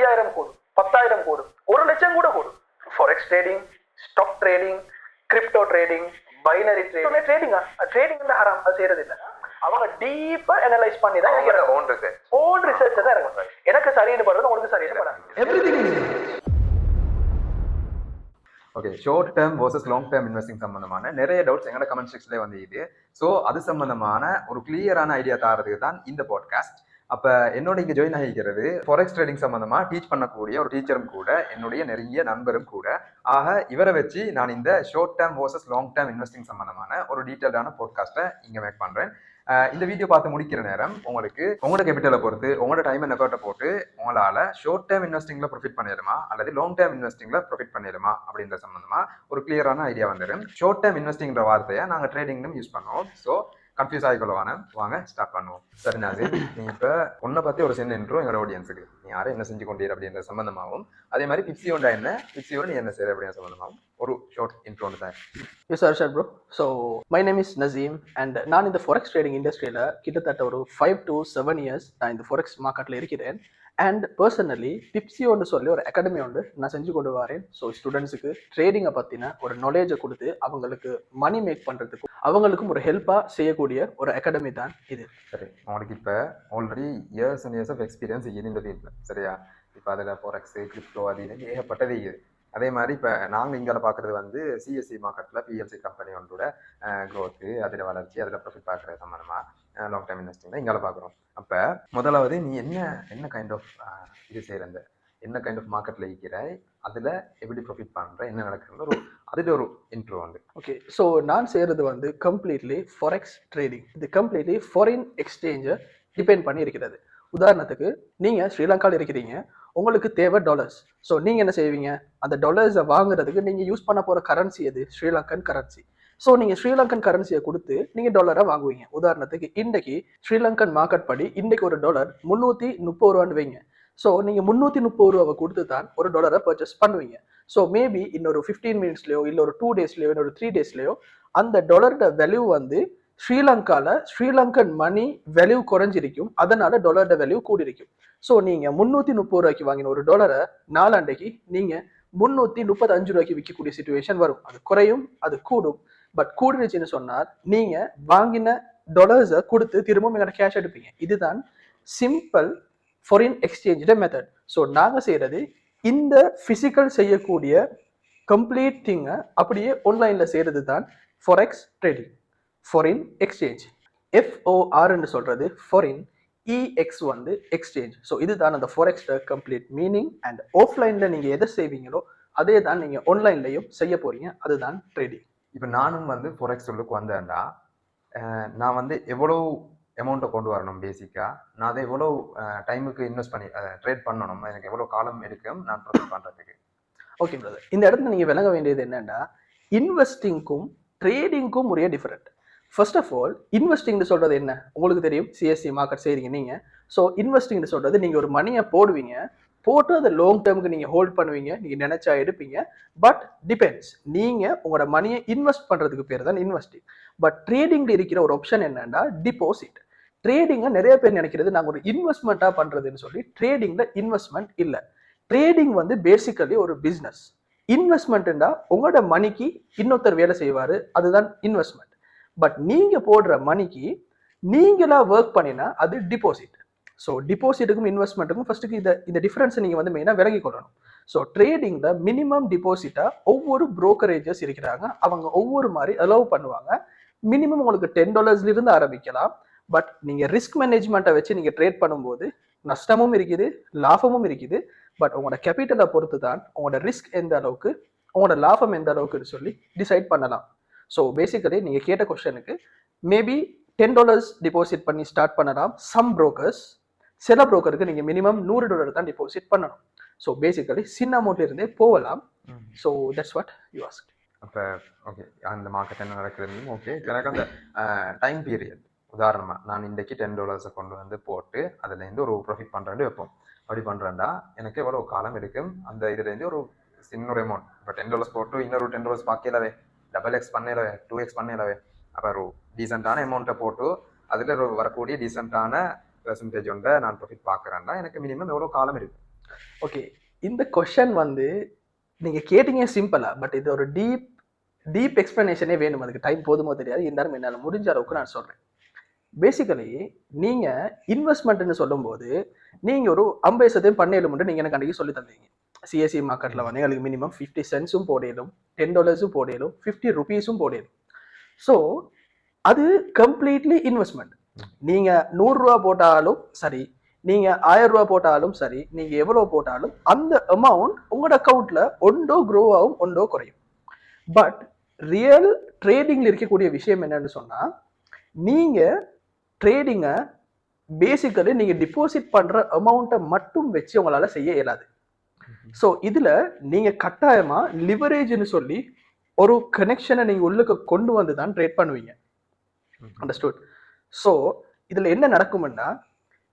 5000 கூடும், 10,000 கூடும், 1,00,000 கூட கூடும். Forex trading, stock trading, crypto trading, binary trading, trading வந்து ஹராம், அது செய்யறது இல்லை. அவங்க டீப்பா அனலைஸ் பண்ணி தான் ஓன் ரிசர்ச் தான் இறங்கும். எனக்கு சரின்னு படுறது உங்களுக்கு சரின்னு படாது. Okay, short term versus long term investing சம்பந்தமான நிறைய டவுட்ஸ் எங்களோட கமெண்ட் செக்ஷன்ல வந்து இது. ஸோ அது சம்பந்தமான ஒரு கிளியரான ஐடியா தாரதுக்கு தான் இந்த பாட்காஸ்ட். அப்போ என்னோட இங்கே ஜாயின் ஆகிக்கிறது ஃபாரெக்ஸ் ட்ரேடிங் சம்பந்தமா டீச் பண்ணக்கூடிய ஒரு டீச்சரும் கூட, என்னுடைய நெருங்கிய நண்பரும் கூட. ஆக இவரை வச்சு நான் இந்த short term versus long term investing சம்பந்தமான ஒரு டீட்டெயிலான பாட்காஸ்ட்டை இங்கே மேக் பண்ணுறேன். இந்த வீடியோ பார்த்து முடிக்கிற நேரம் உங்களுக்கு உங்களோட கேபிட்டலை பொறுத்து உங்களோட டைம் அண்ட் எஃபர்ட்டை போட்டு உங்களால் ஷார்ட் டேர்ம் இன்வெஸ்டிங்கில் ப்ராஃபிட் பண்ணிடுமா அல்லது லாங் டேர்ம் இன்வெஸ்டிங்கில் ப்ராஃபிட் பண்ணிடுமா அப்படின்ற சம்பந்தமா ஒரு கிளியரான ஐடியா வந்துடும். ஷார்ட் டேர்ம் இன்வெஸ்டிங்கிற வார்த்தையை நாங்கள் ட்ரேடிங்லும் யூஸ் பண்ணுவோம். ஸோ கன்ஃபியூஸ் ஆகிக்கொள்ளவான, வாங்க ஸ்டார்ட் பண்ணுவோம். சரி நாசிர், நீ இப்போ உன்னை பற்றி ஒரு சின்ன இன்ட்ரோ எங்களோட ஆடியன்ஸுக்கு, நீ யாரும் என்ன செஞ்சு கொண்டீர் அப்படின்ற சம்பந்தமாகவும், அதே மாதிரி பிப்சியோட என்ன, பிப்சியோட நீ என்ன செய்கிற அப்படின்ற சம்பந்தமாகவும் ஒரு ஷார்ட் இன்ட்ரோ தான். Yes, sir, bro. So, my name is Nazim and நான் இந்த forex trading இண்டஸ்ட்ரியில் கிட்டத்தட்ட ஒரு 5 to 7 years நான் இந்த forex மார்க்கெட்டில் இருக்கிறேன். அண்ட் பர்சனலி பிப்சியோன்னு சொல்லி ஒரு அகாடமி ஒன்று நான் செஞ்சு கொண்டு வரேன். ஸோ ஸ்டூடெண்ட்ஸுக்கு ட்ரேடிங்கை பற்றின ஒரு நாலேஜை கொடுத்து அவங்களுக்கு மணி மேக் பண்ணுறதுக்கும் அவங்களுக்கும் ஒரு ஹெல்ப்பாக செய்யக்கூடிய ஒரு அகாடமி தான் இது. சரி, உங்களுக்கு இப்போ already years and years of experience இருக்குது இந்த ஃபீல்டில், சரியா? இப்போ அதில் ஃபாரெக்ஸு, கிரிப்டோ, அது இது ஏகப்பட்டது இருக்குது. அதே மாதிரி இப்போ நாங்கள் இங்கே பார்க்குறது வந்து சிஎஸ்சி மார்க்கெட்டில் பிஎல்சி கம்பெனி ஒன்றோட க்ரோத்து, அதில் வளர்ச்சி, அதில் ப்ராஃபிட் பார்க்குற சம்மந்தமாக லாங் டைம் இன்வெஸ்டிங் தான் இங்கே பார்க்குறோம். அப்போ முதலாவது நீ என்ன கைண்ட் ஆஃப் இது செய்கிற, என்ன கைண்ட் ஆஃப் மார்க்கெட்டில் இருக்கிறாய், அதில் எப்படி ப்ராஃபிட் பண்ணுற, என்ன நடக்குற ஒரு அதில் ஒரு இன்ட்ரோ வந்து. ஓகே, ஸோ நான் செய்கிறது வந்து கம்ப்ளீட்லி ஃபாரெக்ஸ் ட்ரேடிங். இது கம்ப்ளீட்லி ஃபாரின் எக்ஸ்சேஞ்சை டிபெண்ட் பண்ணி இருக்கிறது. உதாரணத்துக்கு நீங்கள் ஸ்ரீலங்காவில் இருக்கிறீங்க, உங்களுக்கு தேவை டாலர்ஸ். ஸோ நீங்கள் என்ன செய்வீங்க, அந்த டாலர்ஸை வாங்குறதுக்கு நீங்கள் யூஸ் பண்ண போகிற கரன்சி எது? ஸ்ரீலங்கன் கரன்சி. ஸோ நீங்கள் ஸ்ரீலங்கன் கரன்சியை கொடுத்து நீங்கள் டாலரை வாங்குவீங்க. உதாரணத்துக்கு இன்றைக்கு ஸ்ரீலங்கன் மார்க்கெட் படி இன்றைக்கு ஒரு டாலர் 330 ரூபான்னு வைங்க. ஸோ நீங்கள் 330 ரூபாவை கொடுத்து தான் ஒரு டாலரை பர்ச்சேஸ் பண்ணுவீங்க. ஸோ மேபி இன்னொரு 15 மினிட்ஸ்லையோ இல்லை ஒரு 2 டேஸ்லையோ இன்னொரு 3 டேஸ்லையோ அந்த டாலரோட வேல்யூ வந்து ஸ்ரீலங்காவில் ஸ்ரீலங்கன் மணி வேல்யூ குறைஞ்சிருக்கும், அதனால டாலரோட வேல்யூ கூடிருக்கும். ஸோ நீங்கள் 330 ரூபாய்க்கு வாங்கின ஒரு டாலரை நாளாண்டைக்கு நீங்கள் 335 ரூபாய்க்கு விற்கக்கூடிய சிச்சுவேஷன் வரும். அது குறையும், அது கூடும். பட் கூடுச்சுன்னு சொன்னால் நீங்கள் வாங்கின டாலர்ஸை கொடுத்து திரும்பவும் எங்களோட கேஷ் எடுப்பீங்க. இதுதான் சிம்பிள் ஃபாரின் எக்ஸ்சேஞ்சோட மெத்தட். ஸோ நாங்கள் செய்கிறது இந்த ஃபிசிக்கல் செய்யக்கூடிய கம்ப்ளீட் திங்கை அப்படியே ஆன்லைனில் செய்கிறது தான் ஃபாரெக்ஸ் ட்ரேடிங், ஃபாரின் எக்ஸ்சேஞ்ச். FORன்னு சொல்கிறது ஃபாரின், EX வந்து எக்ஸ்சேஞ்ச். ஸோ இதுதான் அந்த ஃபாரெக்ஸ் கம்ப்ளீட் மீனிங். அண்ட் ஆஃப்லைனில் நீங்கள் எதை செய்வீங்களோ அதே தான் நீங்கள் ஆன்லைன்லையும் செய்ய போகிறீங்க. அதுதான் ட்ரேடிங். இப்போ நானும் வந்து ஃபாரெக்ஸ் உள்ளுக்கு வந்தேன்டா, நான் வந்து எவ்வளோ அமௌண்ட்டை கொண்டு வரணும், பேசிக்காக நான் அதை எவ்வளோ டைமுக்கு இன்வெஸ்ட் பண்ணி ட்ரேட் பண்ணணும், எனக்கு எவ்வளோ காலம் எடுக்கும் நான் ப்ரொசஸ் பண்ணுறதுக்கு. ஓகே பிரதர், இந்த இடத்துல நீங்கள் விளங்க வேண்டியது என்னென்னா, இன்வெஸ்டிங்க்கும் ட்ரேடிங்க்கும் ஒரே டிஃபரெண்ட். ஃபர்ஸ்ட் ஆஃப் ஆல், இன்வெஸ்டிங்னு சொல்கிறது என்ன உங்களுக்கு தெரியும், சிஎஸ்சி மார்க்கெட் செய்கிறீங்க நீங்கள். ஸோ இன்வெஸ்டிங்னு சொல்கிறது நீங்கள் ஒரு மணியை போடுவீங்க, போட்டு அதை லாங் டேர்முக்கு நீங்கள் ஹோல்ட் பண்ணுவீங்க, நீங்கள் நினைச்சா எடுப்பீங்க. பட் டிபெண்ட்ஸ், நீங்கள் உங்களோட மணியை இன்வெஸ்ட் பண்ணுறதுக்கு பேர் தான் இன்வெஸ்டிங். பட் ட்ரேடிங்கில் இருக்கிற ஒரு ஆப்ஷன் என்னன்னா டிபாசிட். ட்ரேடிங்கை நிறைய பேர் நினைக்கிறது நாங்கள் ஒரு இன்வெஸ்ட்மெண்ட்டாக பண்ணுறதுன்னு சொல்லி. ட்ரேடிங்கில் இன்வெஸ்ட்மெண்ட் இல்லை. ட்ரேடிங் வந்து பேசிக்கலி ஒரு பிஸ்னஸ். இன்வெஸ்ட்மெண்ட்டுண்டா உங்களோட மணிக்கு இன்னொருத்தர் வேலை செய்வார், அதுதான் இன்வெஸ்ட்மெண்ட். பட் நீங்கள் போடுற மணிக்கு நீங்களாக ஒர்க் பண்ணினா அது டிபாசிட். ஸோ டிபாசிட்டுக்கும் இன்வெஸ்ட்மெண்ட்டுக்கும் ஃபர்ஸ்ட்டுக்கு இந்த டிஃப்ரென்ஸை நீங்கள் வந்து மெயினாக விலகி கொள்ளணும். ஸோ ட்ரேடிங்கில் மினிமம் டிபாசிட்டாக ஒவ்வொரு புரோக்கரேஜஸ் இருக்கிறாங்க, அவங்க ஒவ்வொரு மாதிரி அலோவ் பண்ணுவாங்க. மினிமம் உங்களுக்கு $10 ஆரம்பிக்கலாம். பட் நீங்கள் ரிஸ்க் மேனேஜ்மெண்ட்டை வச்சு நீங்கள் ட்ரேட் பண்ணும்போது நஷ்டமும் இருக்குது, லாபமும் இருக்குது. பட் உங்களோட கேபிட்டலை பொறுத்து தான் உங்களோட ரிஸ்க் எந்த அளவுக்கு, உங்களோட லாபம் எந்த அளவுக்குன்னு சொல்லி டிசைட் பண்ணலாம். ஸோ பேசிக்கலி நீங்கள் கேட்ட கொஸ்டனுக்கு மேபி $10 டிபாசிட் பண்ணி ஸ்டார்ட் பண்ணலாம். சம் புரோக்கர்ஸ், சில புரோக்கருக்கு நீங்கள் மினிமம் $100 தான் டிபாசிட் பண்ணணும். ஸோ பேசிக்கலி சின்ன அமௌண்ட்ல இருந்தே போகலாம். So that's what you ask. அப்போ ஓகே, அந்த மார்க்கெட் என்ன நடக்குதுன்னு ஓகே. எனக்கு அந்த டைம் பீரியட், உதாரணமாக நான் இன்றைக்கு $10 கொண்டு வந்து போட்டு அதுலேருந்து ஒரு ப்ராஃபிட் பண்ணுறேன்னு வைப்போம். அப்படி பண்ணுறேன்டா எனக்கு எவ்வளோ காலம் எடுக்கும், அந்த இதுலேருந்து ஒரு சின்ன ஒரு அமௌண்ட். இப்போ $10 போட்டு இன்னொரு $10 பார்க்கலவே, டபுள் எக்ஸ் பண்ணலவே, 2x பண்ணலவே. அப்போ ஒரு டீசெண்டான அமௌண்ட்டை போட்டு அதில் வரக்கூடிய டீசெண்டான பெர்சன்டேஜ் ஒன்றை நான் ப்ராஃபிட் பார்க்குறேன்னா எனக்கு மினிமம் எவ்வளோ காலம் இருக்குது. ஓகே, இந்த கொஷன் வந்து நீங்க கேட்டீங்க சிம்பிளா, பட் இது ஒரு டீப் எக்ஸ்பிளனேஷனே வேணும். அதுக்கு டைம் போதுமோ தெரியாது, இருந்தாலும் என்னால் முடிஞ்ச அளவுக்கு நான் சொல்றேன். பேசிக்கலி நீங்க இன்வெஸ்ட்மெண்ட்னு சொல்லும்போது நீங்க ஒரு 50% பண்ணையிலும் நீங்க எனக்கு அன்றைக்கி சொல்லி தந்தீங்க. சிஎஸ்சி மார்க்கெட்ல வந்து எங்களுக்கு மினிமம் 50 சென்ட்ஸும் போடலும், $10 போடலும், 50 ருபீஸும் போடலும். ஸோ அது கம்ப்ளீட்லி இன்வெஸ்ட்மெண்ட். நீங்க $100 போட்டாலும் சரி, நீங்க $1000 போட்டாலும் சரி, நீங்க எவ்வளவு போட்டாலும் அந்த அமௌண்ட் உங்களோட அக்கௌண்ட்ல ஒன்றோ க்ரோ ஆகும், ஒன்றோ குறையும். பட் ரியல் ட்ரேடிங்ல இருக்கக்கூடிய விஷயம் என்னன்னு சொன்னா, நீங்க ட்ரேடிங்கை பேசிக்கலி நீங்க டிபாசிட் பண்ற அமௌண்ட்டை மட்டும் வச்சு உங்களால செய்ய இயலாது. ஸோ இதுல நீங்க கட்டாயமா லிவரேஜ்னு சொல்லி ஒரு கனெக்ஷனை நீங்க உள்ளுக்கு கொண்டு வந்து தான் ட்ரேட் பண்ணுவீங்க. அண்டர்ஸ்டுட்? ஸோ இதுல என்ன நடக்கும்னா,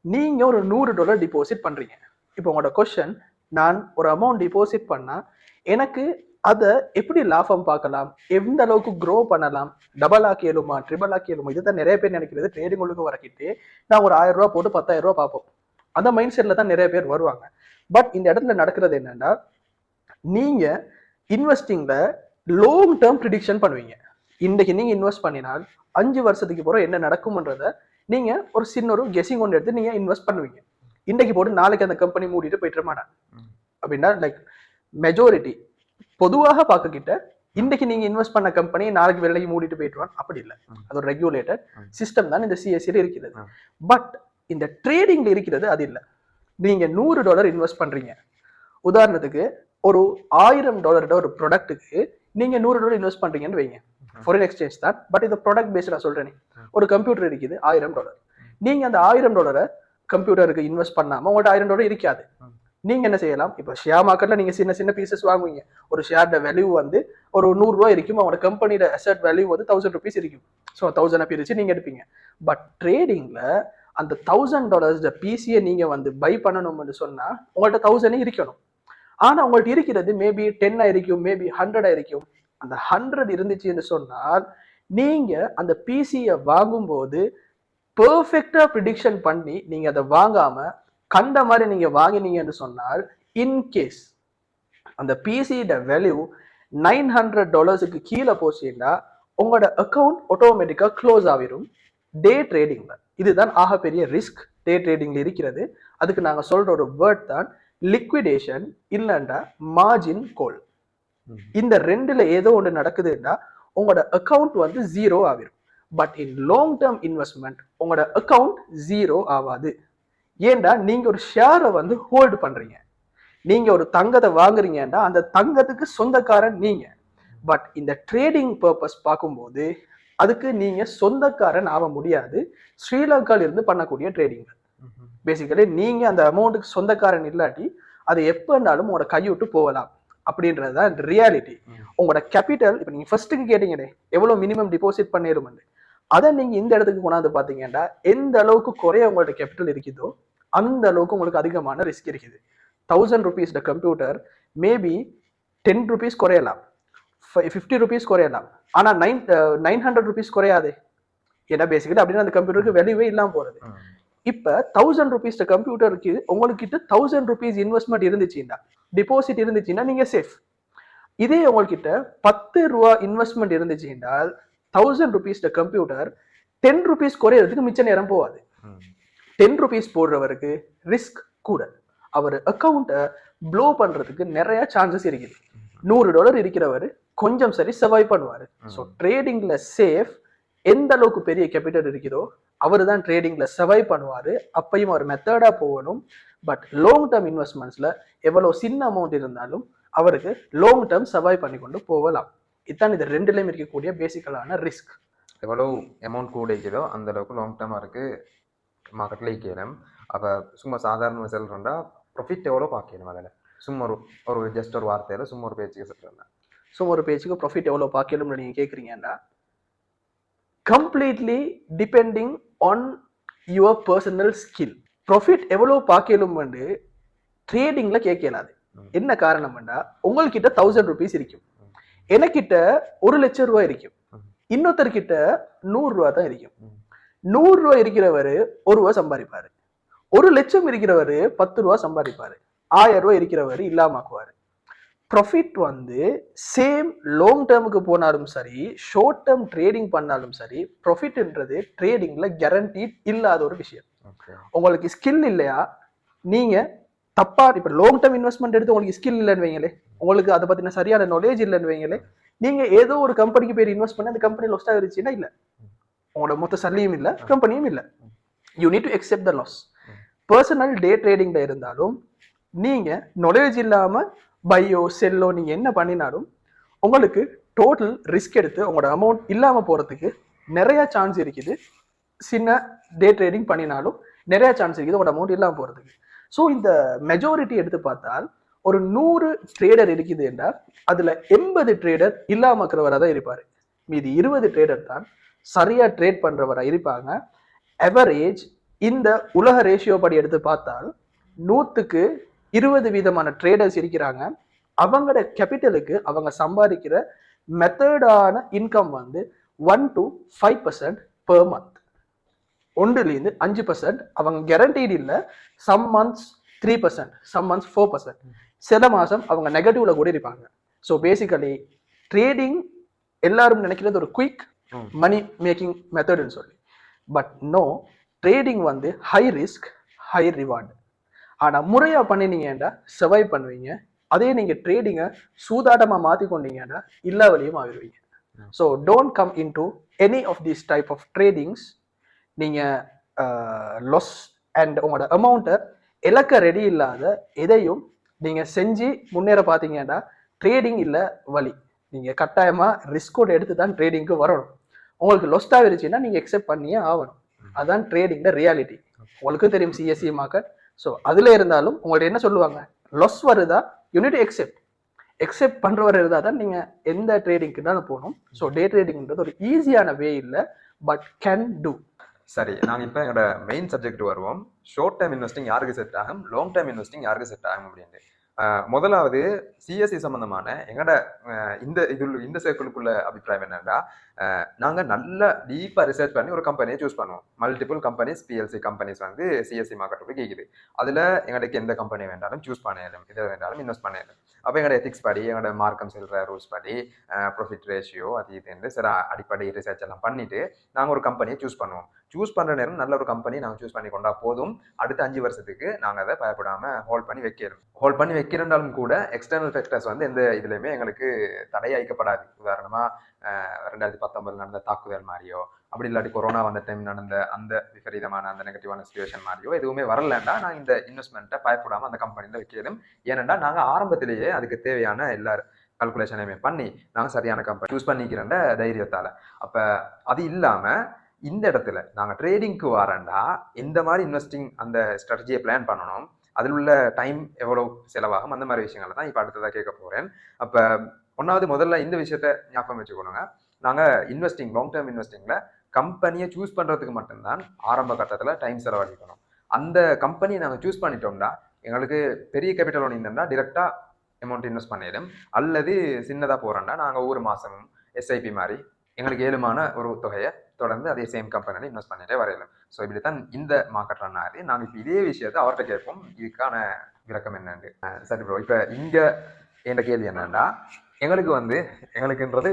நீங்க ஒரு $100 டிபாசிட் பண்றீங்க. இப்போ உங்களோட கொஸ்டின், நான் ஒரு அமௌண்ட் டிபாசிட் பண்ணா எனக்கு அதை எப்படி லாபம் பார்க்கலாம், எந்த அளவுக்கு க்ரோ பண்ணலாம், டபுள் ஆக்கியலுமா, ட்ரிபிள் ஆக்கியலுமா, இதுதான் நிறைய பேர் நினைக்கிறது. ட்ரேடிங் உள்ளுக்கு வரக்கிட்டு நான் ஒரு $1000 போட்டு $10,000 பார்ப்போம், அந்த மைண்ட் செட்ல தான் நிறைய பேர் வருவாங்க. பட் இந்த இடத்துல நடக்கிறது என்னன்னா, நீங்க இன்வெஸ்டிங்ல லாங் டேர்ம் ப்ரிடிக்ஷன் பண்ணுவீங்க. இன்னைக்கு நீங்க இன்வெஸ்ட் பண்ணினால் 5 வருஷத்துக்கு போற என்ன நடக்கும்ன்றத நீங்க ஒரு சின்ன ஒரு கெஸிங் ஒன்று எடுத்து நீங்க இன்வெஸ்ட் பண்ணுவீங்க. இன்னைக்கு போட்டு நாளைக்கு அந்த கம்பெனி மூடிட்டு போயிட்டு மாட்டான் அப்படின்னா, லைக் மெஜாரிட்டி பொதுவாக பார்க்கக்கிட்ட இன்னைக்கு நீங்க இன்வெஸ்ட் பண்ண கம்பெனி நாளைக்கு வேலைக்கு மூடிட்டு போயிட்டுவான், அப்படி இல்லை. அது ஒரு ரெகுலேட்டட் சிஸ்டம் தான் இந்த சிஎஸ்சியில் இருக்கிறது. பட் இந்த ட்ரேடிங்ல இருக்கிறது அது இல்லை. நீங்க $100 இன்வெஸ்ட் பண்றீங்க. உதாரணத்துக்கு ஒரு $1000 ஒரு ப்ராடக்ட்டுக்கு நீங்க $100 இன்வெஸ்ட் பண்றீங்கன்னு வைங்க. ஃபாரின் எக்ஸ்சேஞ்ச் தான், பட் இது ப்ராடக்ட் பேஸ்டா சொல்றேன். ஒரு கம்ப்யூட்டர் இருக்குது $1000. நீங்க அந்த $1000 கம்ப்யூட்டருக்கு இன்வெஸ்ட் பண்ணாம உங்கள்ட்ட $1000 இருக்காது. நீங்க என்ன செய்யலாம், இப்போ ஷேர் மார்க்கெட்ல நீங்க சின்ன சின்ன பீசஸ் வாங்குவீங்க. ஒரு ஷேரோட வேல்யூ வந்து ஒரு $100 இருக்கும், அவங்களோட கம்பெனியோட அசெட் வேல்யூ வந்து $1000 இருக்கும். ஸோ 1000 பிரிச்சு நீங்க எடுப்பீங்க. பட் ட்ரேடிங்ல அந்த $1000 பிசியை நீங்க வந்து பை பண்ணணும்னு சொன்னா உங்கள்ட்ட 1000 இருக்கணும். ஆனா உங்கள்ட்ட இருக்கிறது மேபி 10 இருக்கும், மேபி 100 இருக்கும். அந்த 100 இருந்துச்சுன்னு சொன்னால் நீங்க அந்த பிசியை வாங்கும்போது பெர்ஃபெக்டா ப்ரிடிக்ஷன் பண்ணி நீங்க அதை வாங்காம கண்ட மாதிரி நீங்க வாங்கினீங்கன்னு சொன்னால், இன்கேஸ் அந்த பிசியோட வேல்யூ $900 கீழே போச்சுன்னா உங்களோட அக்கௌண்ட் ஆட்டோமேட்டிக்கா க்ளோஸ் ஆகிரும் டே ட்ரேடிங்ல. இதுதான் ஆகப்பெரிய ரிஸ்க் டே ட்ரேடிங்ல இருக்கிறது. அதுக்கு நாங்க சொல்ற ஒரு வேர்ட் தான் லிக்விடேஷன், இல்லைன்னா மார்ஜின் கோல். இந்த ரெண்டுல ஏதோ ஒன்று நடக்குதுன்னா உங்களோட அக்கௌண்ட் வந்து 0 ஆகிரும். But in long term investment உங்களோட அக்கௌண்ட் 0 ஆகாது. ஏன்டா நீங்க ஒரு ஷேரை வந்து ஹோல்டு பண்றீங்க. நீங்க ஒரு தங்கத்தை வாங்குறீங்கன்னா அந்த தங்கத்துக்கு சொந்தக்காரன் நீங்க. பட் இந்த ட்ரேடிங் பர்பஸ் பார்க்கும்போது அதுக்கு நீங்க சொந்தக்காரன் ஆக முடியாது. ஸ்ரீலங்கால இருந்து பண்ணக்கூடிய ட்ரேடிங் பேசிக்கலி நீங்க அந்த அமௌண்ட்டுக்கு சொந்தக்காரன் இல்லாட்டி அது எப்பனாலும் உங்களோட கைவிட்டு போகலாம். அப்படின்றதுதான் ரியாலிட்டி. உங்களோட கேபிட்டல் இப்போ நீங்க ஃபர்ஸ்ட்டுக்கு கேட்டீங்களே எவ்வளவு மினிமம் டிபாசிட் பண்ணிடுமெண்டு, அதை நீங்க இந்த இடத்துக்கு கொண்டாந்து பாத்தீங்கன்னா எந்த அளவுக்கு குறைய உங்களோட கேபிட்டல் இருக்குதோ அந்த அளவுக்கு உங்களுக்கு அதிகமான ரிஸ்க் இருக்குது. $1000 கம்ப்யூட்டர் மேபி $10 குறையலாம், $50 குறையலாம், ஆனா $900 குறையாது. ஏன்னா பேசிக்கலி அப்படின்னா அந்த கம்ப்யூட்டருக்கு வேல்யூவே இல்லாம போறது. இப்ப $1000 கம்ப்யூட்டருக்கு உங்ககிட்ட $1000 இன்வெஸ்ட்மெண்ட் இருந்துச்சுன்னா, டிபாசிட் இருந்துச்சுன்னா நீங்க சேஃப். இதே உங்ககிட்ட $10 இன்வெஸ்ட்மெண்ட் இருந்துச்சு என்றால் $1000 கம்ப்யூட்டர் $10 குறையறதுக்கு மிச்ச நேரம் போகாது. $10 போடுறவருக்கு ரிஸ்க் கூட. அவர் அக்கௌண்ட்டை ப்ளோ பண்றதுக்கு நிறைய சான்சஸ் இருக்குது. $100 இருக்கிறவர் கொஞ்சம் சரி சர்வைவ் பண்ணுவாரு. ஸோ ட்ரேடிங்ல சேஃப். எந்த அளவுக்கு பெரிய கேபிட்டல் இருக்குதோ அவர் தான் ட்ரேடிங்ல சர்வைவ் பண்ணுவாரு. அப்பையும் அவர் மெத்தடா போகணும். பட் லாங் டேர்ம் இன்வெஸ்ட்மெண்ட்ஸ்ல எவ்வளவு சின்ன அமௌண்ட் இருந்தாலும் அவருக்கு லாங் டேர்ம் சர்வைவ் பண்ணி கொண்டு போகலாம். இதுதான் இது ரெண்டுலையும் இருக்கக்கூடிய பேசிக்கலான ரிஸ்க். எவ்வளோ அமௌண்ட் கூட இருக்குதோ அந்த அளவுக்கு லாங் டேர்மாக இருக்கு மார்க்கெட்ல இருக்கணும். அப்போ சும்மா சாதாரண செல்றா ப்ராஃபிட் எவ்வளோ பார்க்கணும். அதில் சும்மா ஒரு ஜஸ்ட் ஒரு வார்த்தையில் சும்மா ஒரு பேச்சுக்கு சொல்கிறேன். சும்மா ஒரு பேச்சுக்கு ப்ராஃபிட் எவ்வளோ பார்க்கணும்னு நீங்கள் கேட்குறீங்கன்னா, completely depending on your personal skill. Profit எவ்வளோ பார்க்கணும்னு ட்ரேடிங்ல கேட்கலாது. என்ன காரணம்னா, உங்கள்கிட்ட $1000 இருக்கும், எனக்கிட்ட $1,00,000 இருக்கும், இன்னொருத்தர்கிட்ட $100 தான் இருக்கும். $100 இருக்கிறவர் $1 சம்பாதிப்பாரு, $1,00,000 இருக்கிறவர் $10 சம்பாதிப்பாரு. ₹1000 இருக்கிறவர் இல்லாமக்குவாரு. ப்ராஃபிட் வந்து சேம் லாங் டேர்முக்கு போனாலும் சரி, ஷார்ட் டேர்ம் ட்ரேடிங் பண்ணாலும் சரி, ப்ராஃபிட்ன்றது ட்ரேடிங்ல கேரண்டீட் இல்லாத ஒரு விஷயம். உங்களுக்கு ஸ்கில் இல்லையா, நீங்க தப்பா இப்ப லாங் டேர்ம் இன்வெஸ்ட்மெண்ட் எடுத்து உங்களுக்கு ஸ்கில் இல்லைன்னு வைங்களே, உங்களுக்கு அதை பத்தின சரியான நாலேஜ் இல்லைன்னு வைங்களே, நீங்க ஏதோ ஒரு கம்பெனிக்கு பேர் இன்வெஸ்ட் பண்ணி அந்த கம்பெனி லாஸ் ஆகிருச்சுன்னா இல்ல, உங்களோட மொத்த சல்லியும் இல்ல, கம்பெனியும் இல்ல. You need to accept the loss. Personal day ட்ரேடிங்ல இருந்தாலும் நீங்க நாலேஜ் இல்லாம பையோ செல்லோ நீங்க என்ன பண்ணினாலும் உங்களுக்கு டோட்டல் ரிஸ்க் எடுத்து உங்களோட அமௌண்ட் இல்லாம போறதுக்கு நிறைய சான்ஸ் இருக்குது. சின்ன டே ட்ரேடிங் பண்ணினாலும் நிறைய சான்ஸ் இருக்குது உங்களோட அமௌண்ட் இல்லாம போறதுக்கு. ஸோ இந்த மெஜாரிட்டி எடுத்து பார்த்தால் ஒரு 100 ட்ரேடர் இருக்குது என்றால் அதுல 80 ட்ரேடர் இல்லாம இருக்கிறவராக தான் இருப்பாரு. மீதி 20 ட்ரேடர் தான் சரியா ட்ரேட் பண்றவராக இருப்பாங்க. அவரேஜ் இந்த உலக ரேஷியோ படி எடுத்து பார்த்தால் 100க்கு 20% ட்ரேடர்ஸ் இருக்கிறாங்க. அவங்களோட கேபிட்டலுக்கு அவங்க சம்பாதிக்கிற மெத்தடான இன்கம் வந்து 1 to 5% பெர் மந்த். 1-5% அவங்க கேரண்டீட் இல்லை. சம் மந்த்ஸ் 3%, சம் மந்த்ஸ் 4%, சில மாசம் அவங்க நெகட்டிவ்ல கூட இருப்பாங்க. ஸோ பேசிக்கலி ட்ரேடிங் எல்லாரும் நினைக்கிறது ஒரு குயிக் மணி மேக்கிங் மெத்தட்னு சொல்லி. பட் நோ, ட்ரேடிங் வந்து ஹை ரிஸ்க் ஹை ரிவார்டு. ஆனால் முறையாக பண்ணினீங்கன்னா சர்வைவ் பண்ணுவீங்க. அதே நீங்கள் ட்ரேடிங்கை சூதாட்டமாக மாற்றி கொண்டீங்கன்னா எல்லா வழியும் ஆகிடுவீங்க. So don't come into any of these type of tradings. நீங்கள் லாஸ் அண்ட் உங்களோட அமௌண்ட்டை இழக்க ரெடி இல்லாத எதையும் நீங்கள் செஞ்சு முன்னேற பார்த்தீங்கன்னா ட்ரேடிங் இல்லை வழி. நீங்கள் கட்டாயமாக ரிஸ்கோட எடுத்து தான் ட்ரேடிங்க்கு வரணும். உங்களுக்கு லொஸ்ட் ஆகிருச்சுன்னா நீங்கள் எக்ஸெப்ட் பண்ணியே ஆகணும். அதுதான் ட்ரேடிங்ல ரியாலிட்டி. உங்களுக்கும் தெரியும் சிஎஸ்சி மார்க்கெட். ஸோ அதில் இருந்தாலும் உங்கள்ட்ட என்ன சொல்லுவாங்க, லாஸ் வருதா யூனிட் எக்ஸெப்ட் பண்ணுறவர் இருந்தால் தான் நீங்கள் எந்த ட்ரேடிங்க்கு தான் போகணும். ஸோ டே ட்ரேடிங்ன்றது ஒரு ஈஸியான வே இல்லை, பட் கேன் டூ. சரி, நாங்கள் இப்போ எங்களோட மெயின் சப்ஜெக்ட் வருவோம். ஷார்ட் டேர்ம் இன்வெஸ்டிங் யாருக்கு செட் ஆகும், லாங் டேர்ம் இன்வெஸ்டிங் யாருக்கு செட் ஆகும் அப்படின்ட்டு. முதலாவது சிஎஸ்சி சம்பந்தமான எங்களோட இந்த சர்க்கிளுக்குள்ள அபிப்பிராயம் என்னன்னா, நாங்கள் நல்லா டீப்பாக ரிசர்ச் பண்ணி ஒரு கம்பெனியை சூஸ் பண்ணுவோம். மல்டிபிள் கம்பெனிஸ், பிஎல்சி கம்பெனிஸ் வந்து சிஎஸ்சி மார்க்கெட்டுக்கு கேட்குது. அதில் எங்களுக்கு எந்த கம்பெனி வேண்டாலும் சூஸ் பண்ணிடலாம், எதை வேண்டாலும் இன்வெஸ்ட் பண்ணிடலாம். அப்போ எங்களோட எத்திக்ஸ் படி, எங்களோட மார்க்கம் செல்ற ரூல்ஸ் படி, ப்ராஃபிட் ரேஷியோ அது இதுன்னு சில அடிப்படை ரிசர்ச் எல்லாம் பண்ணிட்டு நாங்கள் ஒரு கம்பெனியை சூஸ் பண்ணுவோம். சூஸ் பண்ணுற நேரம் நல்ல ஒரு கம்பெனி நாங்கள் சூஸ் பண்ணி கொண்டா போதும். அடுத்த 5 வருஷத்துக்கு நாங்கள் அதை பயப்படாமல் ஹோல்ட் பண்ணி வைக்கிறோம். ஹோல்ட் பண்ணி வைக்கிறனாலும் கூட எக்ஸ்டர்னல் ஃபேக்டர்ஸ் வந்து எந்த இதுலையுமே எங்களுக்கு தடையாய்க்கப்படாது. உதாரணமாக 2019 நடந்த தாக்குதல் மாதிரியோ, அப்படி இல்லாட்டி கொரோனா வந்த டைம் நடந்த அந்த விபரீதமான அந்த நெகட்டிவான சிச்சுவேஷன் மாதிரியோ எதுவுமே வரலன்னா நான் இந்த இன்வெஸ்ட்மெண்ட்டை பயப்படாமல் அந்த கம்பெனியில் வைக்கிறோம். ஏனென்றால் நாங்கள் ஆரம்பத்திலேயே அதுக்கு தேவையான எல்லா கால்குலேஷனையுமே பண்ணி நாங்கள் சரியான கம்பெனி சூஸ் பண்ணிக்கிறேன் தைரியத்தால். அப்போ அது இல்லாமல் இந்த இடத்துல நாங்கள் ட்ரேடிங்க்கு வரேன்டா எந்த மாதிரி இன்வெஸ்டிங் அந்த ஸ்ட்ராட்டஜியை பிளான் பண்ணணும், அதில் உள்ள டைம் எவ்வளோ செலவாகும், அந்த மாதிரி விஷயங்களை தான் இப்போ அடுத்ததாக கேட்க போகிறேன். அப்போ முதல்ல இந்த விஷயத்த ஞாபகம் வச்சுக்கணுங்க. நாங்கள் இன்வெஸ்டிங் லாங் டேர்ம் இன்வெஸ்டிங்கில் கம்பெனியை சூஸ் பண்ணுறதுக்கு மட்டும்தான் ஆரம்ப கட்டத்தில் டைம் செலவழிக்கணும். அந்த கம்பெனியை நாங்கள் சூஸ் பண்ணிட்டோம்னா எங்களுக்கு பெரிய கேபிட்டல் ஒன்று இருந்தோம்னா டிரெக்டாக அமௌண்ட் இன்வெஸ்ட் பண்ணிடும். அல்லது சின்னதாக போகிறோம்னா நாங்கள் ஒவ்வொரு மாதமும் எஸ்ஐபி மாதிரி எங்களுக்கு ஏழுமான ஒரு தொகையை தொடர்ந்து அதே சேம் கம்பெனியில் இன்வெஸ்ட் பண்ணிட்டே வரையலாம். ஸோ இப்படி தான் இந்த மார்க்கெட் ரன் ஆகுது. நாங்கள் இப்போ இதே விஷயத்தை அவர்கிட்ட கேட்போம், இதுக்கான விளக்கம் என்னன்னு. சரி ப்ரோ, இப்போ இங்கே என்ற கேள்வி என்னன்னா, எங்களுக்குன்றது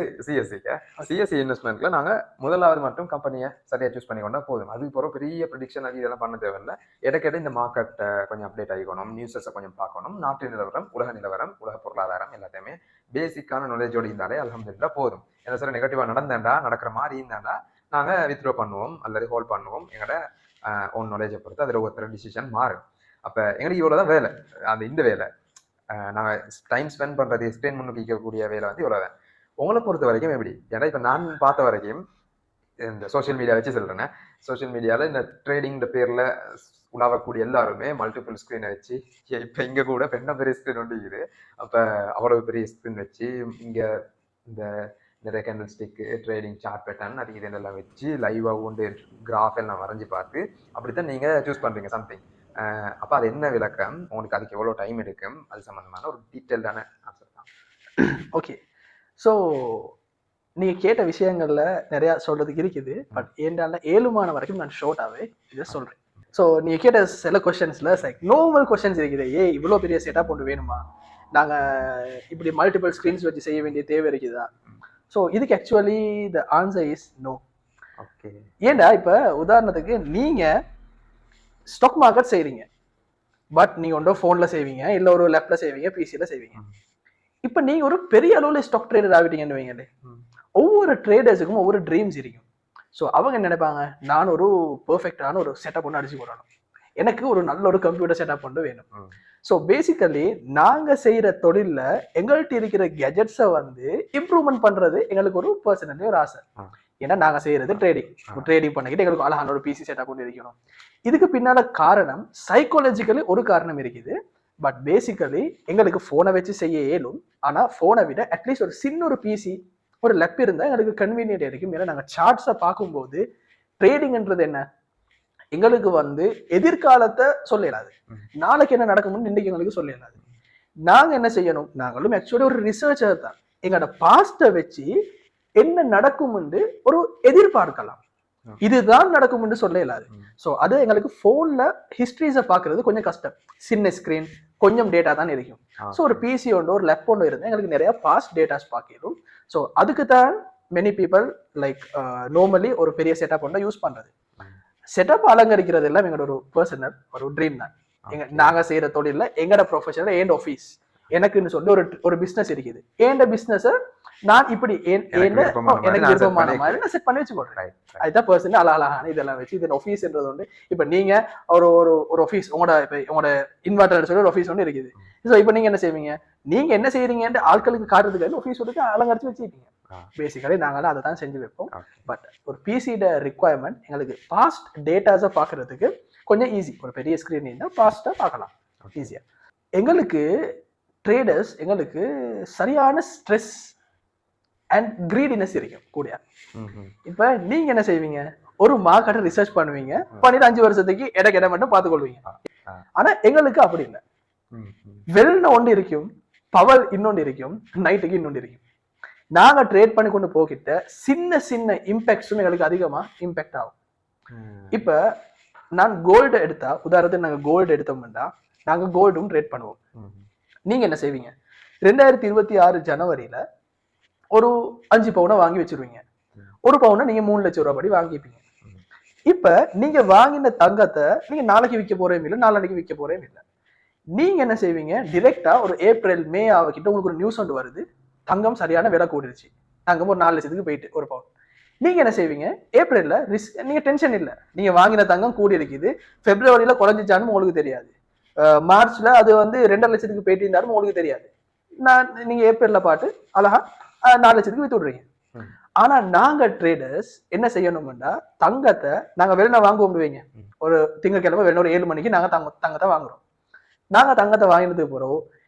சிஎஸ்சி இன்வெஸ்ட்மெண்ட்ல நாங்கள் முதலாவது மட்டும் கம்பெனியை சரியாக சூஸ் பண்ணி கொண்டா போதும். அதுக்கு போகிற பெரிய ப்ரிடிக்ஷன் அது இதெல்லாம் பண்ண தேவையில்லை. இடக்கிட்ட இந்த மார்க்கெட்டை கொஞ்சம் அப்டேட் ஆகிக்கணும், நியூஸஸை கொஞ்சம் பார்க்கணும், நாட்டு நிலவரம், உலக நிலவரம், உலக பொருளாதாரம் எல்லாத்தையுமே பேசிக்கான நாலேஜோடு இருந்தாலே அல்ஹம்துலில்லாஹ் போதும். என்ன சார் நெகட்டிவாக நடந்தேன்டா, நடக்கிற மாதிரி இருந்தாண்டா நாங்கள் வித்ட்ரா பண்ணுவோம் அல்லது ஹோல்ட் பண்ணுவோம். எங்களோட ஓன் நாலேஜை பொறுத்து அதில் ஒவ்வொருத்தர் டிசிஷன் மாறும். அப்போ எங்களுக்கு இவ்வளோ தான் வேலை. இந்த வேலை நாங்கள் டைம் ஸ்பெண்ட் பண்ணுறது எக்ஸ்பிளைன் முன்னுக்கு வைக்கக்கூடிய வேலை வந்து இவ்வளோ தான். உங்களை பொறுத்த வரைக்கும் எப்படி? ஏன்னா இப்போ நான் பார்த்த வரைக்கும் இந்த சோஷியல் மீடியா வச்சு சொல்கிறேன்னா, சோஷியல் மீடியாவில் இந்த ட்ரேடிங் பேரில் உலாவக்கூடிய எல்லாருமே மல்டிபிள் ஸ்க்ரீனை வச்சு, இப்போ இங்கே கூட பெண்ண பெரிய ஸ்க்ரீன் ஒன்று இருக்குது. அப்போ அவ்வளவு பெரிய ஸ்க்ரீன் வச்சு இங்கே இந்த நிறைய candlestick, trading chart pattern அது இதெல்லாம் வச்சு லைவாக உண்டு கிராஃப் எல்லாம் வரைஞ்சி பார்த்து அப்படித்தான் நீங்கள் சூஸ் பண்ணுறீங்க சம்திங். அப்போ அது என்ன விளக்கம், உங்களுக்கு அதுக்கு எவ்வளோ டைம் எடுக்கும், அது சம்மந்தமான ஒரு டீட்டெயில்டான ஆன்சர் தான். ஓகே, ஸோ நீங்கள் கேட்ட விஷயங்களில் நிறையா சொல்கிறதுக்கு இருக்குது. பட் ஏண்டால 7 வரைக்கும் நான் ஷார்ட்டாகவே இதை சொல்கிறேன். ஸோ நீங்க கேட்ட சில கொஸ்டின்ஸ்ல நார்மல் கொஸ்டின்ஸ் இருக்குது. இவ்வளோ பெரிய செட்டப் ஒன்று வேணுமா, நாங்க இப்படி மல்டிபிள் ஸ்க்ரீன்ஸ் வச்சு செய்ய வேண்டிய தேவை இருக்குதா? ஸோ இதுக்கு actually the answer is no. Okay. ஏன்டா இப்போ உதாரணத்துக்கு நீங்க ஸ்டாக் மார்க்கெட் செய்றீங்க, பட் நீங்க ஒன்றோ ஃபோன்ல செய்வீங்க, இல்லை ஒரு லேப்ல செய்வீங்க, பிசியில் செய்வீங்க. இப்போ நீங்க ஒரு பெரிய அளவில் ஸ்டாக் ட்ரேடர் ஆகிட்டீங்கன்னு வைங்களே, ஒவ்வொரு ட்ரேடர்ஸுக்கும் ஒவ்வொரு ட்ரீம்ஸ் இருக்கும். ஸோ அவங்க என்ன நினைப்பாங்க, நான் ஒரு பெர்ஃபெக்டான ஒரு செட்டப் ஒன்று அடிச்சு போடணும், எனக்கு ஒரு நல்ல ஒரு கம்ப்யூட்டர் செட்டப் ஒன்று வேணும். ஸோ பேசிக்கலி நாங்கள் செய்கிற தொழிலில் எங்கள்கிட்ட இருக்கிற கெஜெட்ஸை வந்து இம்ப்ரூவ்மெண்ட் பண்ணுறது எங்களுக்கு ஒரு பர்சனலி ஒரு ஆசை. ஏன்னா நாங்கள் செய்கிறது ட்ரேடிங் பண்ணிக்கிட்டு எங்களுக்கு அழகான ஒரு பிசி செட்டப் கொண்டு இருக்கணும். இதுக்கு பின்னால் காரணம் சைக்காலஜிக்கலி ஒரு காரணம் இருக்குது. பட் பேசிக்கலி எங்களுக்கு ஃபோனை வச்சு செய்ய இயலும். ஆனால் ஃபோனை விட அட்லீஸ்ட் ஒரு சின்ன ஒரு பிசி ஒரு லெப் இருந்தால் எங்களுக்கு கன்வீனியன்ட் இருக்கும். ஏன்னா நாங்கள் சார்ட்ஸை பார்க்கும்போது ட்ரேடிங்ன்றது என்ன, எங்களுக்கு வந்து எதிர்காலத்தை சொல்லலாது, நாளைக்கு என்ன நடக்கும்னு இன்றைக்கு எங்களுக்கு சொல்லலாது. நாங்கள் என்ன செய்யணும், நாங்களும் ஆக்சுவலி ஒரு ரிசர்ச்சர் தான். எங்களோட பாஸ்ட்டை வச்சு என்ன நடக்கும் என்று ஒரு எதிர்பார்க்கலாம், இதுதான் நடக்கும் என்று சொல்லலாது. ஸோ அது எங்களுக்கு ஃபோனில் ஹிஸ்ட்ரிஸை பார்க்கறது கொஞ்சம் கஷ்டம், சின்ன ஸ்க்ரீன், கொஞ்சம் டேட்டா தான் இருக்கும். ஸோ ஒரு பிசி ஒன்று ஒரு லெப் ஒன்று இருந்தால் எங்களுக்கு நிறைய பாஸ்ட் டேட்டாஸ் பார்க்கணும். ஸோ அதுக்கு தான் மெனி பீப்புள் லைக் நார்மலி ஒரு பெரிய செட்டப் ஒன்றை யூஸ் பண்ணுறது. செட்டப் அலங்கரிக்கிறது எல்லாம் எங்களோட ஒரு பர்சனல் ஒரு ட்ரீம் தான். நாங்கள் செய்கிற தொழிலில் எங்களோட ப்ரொஃபஷனில் ஏண்ட் ஆஃபீஸ் எனக்குன்னு சொல்லி ஒரு பிஸ்னஸ் இருக்குது. ஏண்ட பிஸ்னஸை நான் இப்படி எனக்கு விருப்பமான மாதிரி நான் செட் பண்ணி வச்சுக்கொள்றேன். அதுதான் பர்சனல் அழகான இதெல்லாம் வச்சு இது ஆஃபீஸ்ன்றது வந்து இப்போ நீங்க ஒரு ஒரு ஆஃபீஸ் உங்களோட இன்வெர்டர் சொல்லி ஒரு ஆஃபீஸ் ஒன்று இருக்குது. ஸோ இப்போ நீங்க என்ன செய்வீங்க, நீங்க என்ன செய்யறீங்கன்னு ஆட்களுக்கு காட்டுறதுக்கு ஆஃபீஸ் ஒருக்கு அலங்கரிச்சு வச்சுருக்கீங்க. பேசிக்கலி நாங்களும் அதை தான் செஞ்சு வைப்போம். பட் ஒரு பிசியோட ரிக்வயர்மெண்ட் எங்களுக்கு பாஸ்ட் டேட்டாஸை பார்க்கறதுக்கு கொஞ்சம் ஈஸி. ஒரு பெரிய ஸ்க்ரீன் இருந்தால் பாஸ்ட்டாக பார்க்கலாம் ஈஸியாக. எங்களுக்கு ட்ரேடர்ஸ் எங்களுக்கு சரியான ஸ்ட்ரெஸ் அண்ட் கிரீடினஸ் இருக்கும் கூட. இப்ப நீங்க என்ன செய்வீங்க, ஒரு மார்க்கெட்டை ரிசர்ச் பண்ணுவீங்க, பண்ணிட்டு 5 வருஷத்துக்கு இட மட்டும் பார்த்துக்கொள்வீங்க. ஆனா எங்களுக்கு அப்படி இல்லை. வெல்ன ஒன்று இருக்கும், பவர் இன்னொன்று இருக்கும், நைட்டுக்கு இன்னொன்று இருக்கும். நாங்க ட்ரேட் பண்ணி கொண்டு போகிட்ட சின்ன சின்ன இம்பாக்ட்ஸும் எங்களுக்கு அதிகமா இம்பாக்ட் ஆகும். இப்ப நான் கோல்டு எடுத்தா, உதாரணத்துக்கு நாங்க கோல்டு எடுத்தோம்னா நாங்க கோல்டும் ட்ரேட் பண்ணுவோம். நீங்க என்ன செய்வீங்க, 2026 ஜனவரியில ஒரு 5 பவுனை வாங்கி வச்சிருவீங்க. ஒரு பவுனை நீங்க 3 லட்சம் ரூபாய் படி வாங்கிப்பீங்க. இப்ப நீங்க வாங்கின தங்கத்தை நீங்க நாளைக்கு விற்க போறேன் இல்லை, நாளைக்கு விற்க போறேன் இல்லை. நீங்க என்ன செய்வீங்க, டிரெக்டா ஒரு ஏப்ரல் மே ஆகிட்ட உங்களுக்கு ஒரு நியூஸ் ஒன்று வருது, தங்கம் சரியான விலை கூடிருச்சு, தங்கம் ஒரு 4 லட்சத்துக்கு போயிட்டு ஒரு பவுன். நீங்க என்ன செய்வீங்க, ஏப்ரல்ல நீங்க டென்ஷன் இல்லை, நீங்க வாங்கின தங்கம் கூடி இருக்குது, பிப்ரவரியில குறைஞ்சிச்சான்னு உங்களுக்கு தெரியாது, மார்ச்ல அது வந்து 2.5 லட்சத்துக்கு போயிட்டு இருந்தாலும் உங்களுக்கு தெரியாது. நீங்க ஏப்ரல்ல பாட்டு அழகா 4 லட்சத்துக்கு வித்து விடுறீங்க. ஆனா நாங்க ட்ரேடர்ஸ் என்ன செய்யணும்னா, தங்கத்தை நாங்க வெளில வாங்க முடிவீங்க, ஒரு திங்கக்கிழமை வெளில ஒரு 7 மணிக்கு நாங்க தங்கத்தை வாங்குறோம். நாங்க தங்கத்தை வாங்கினதுக்கு போறோம்.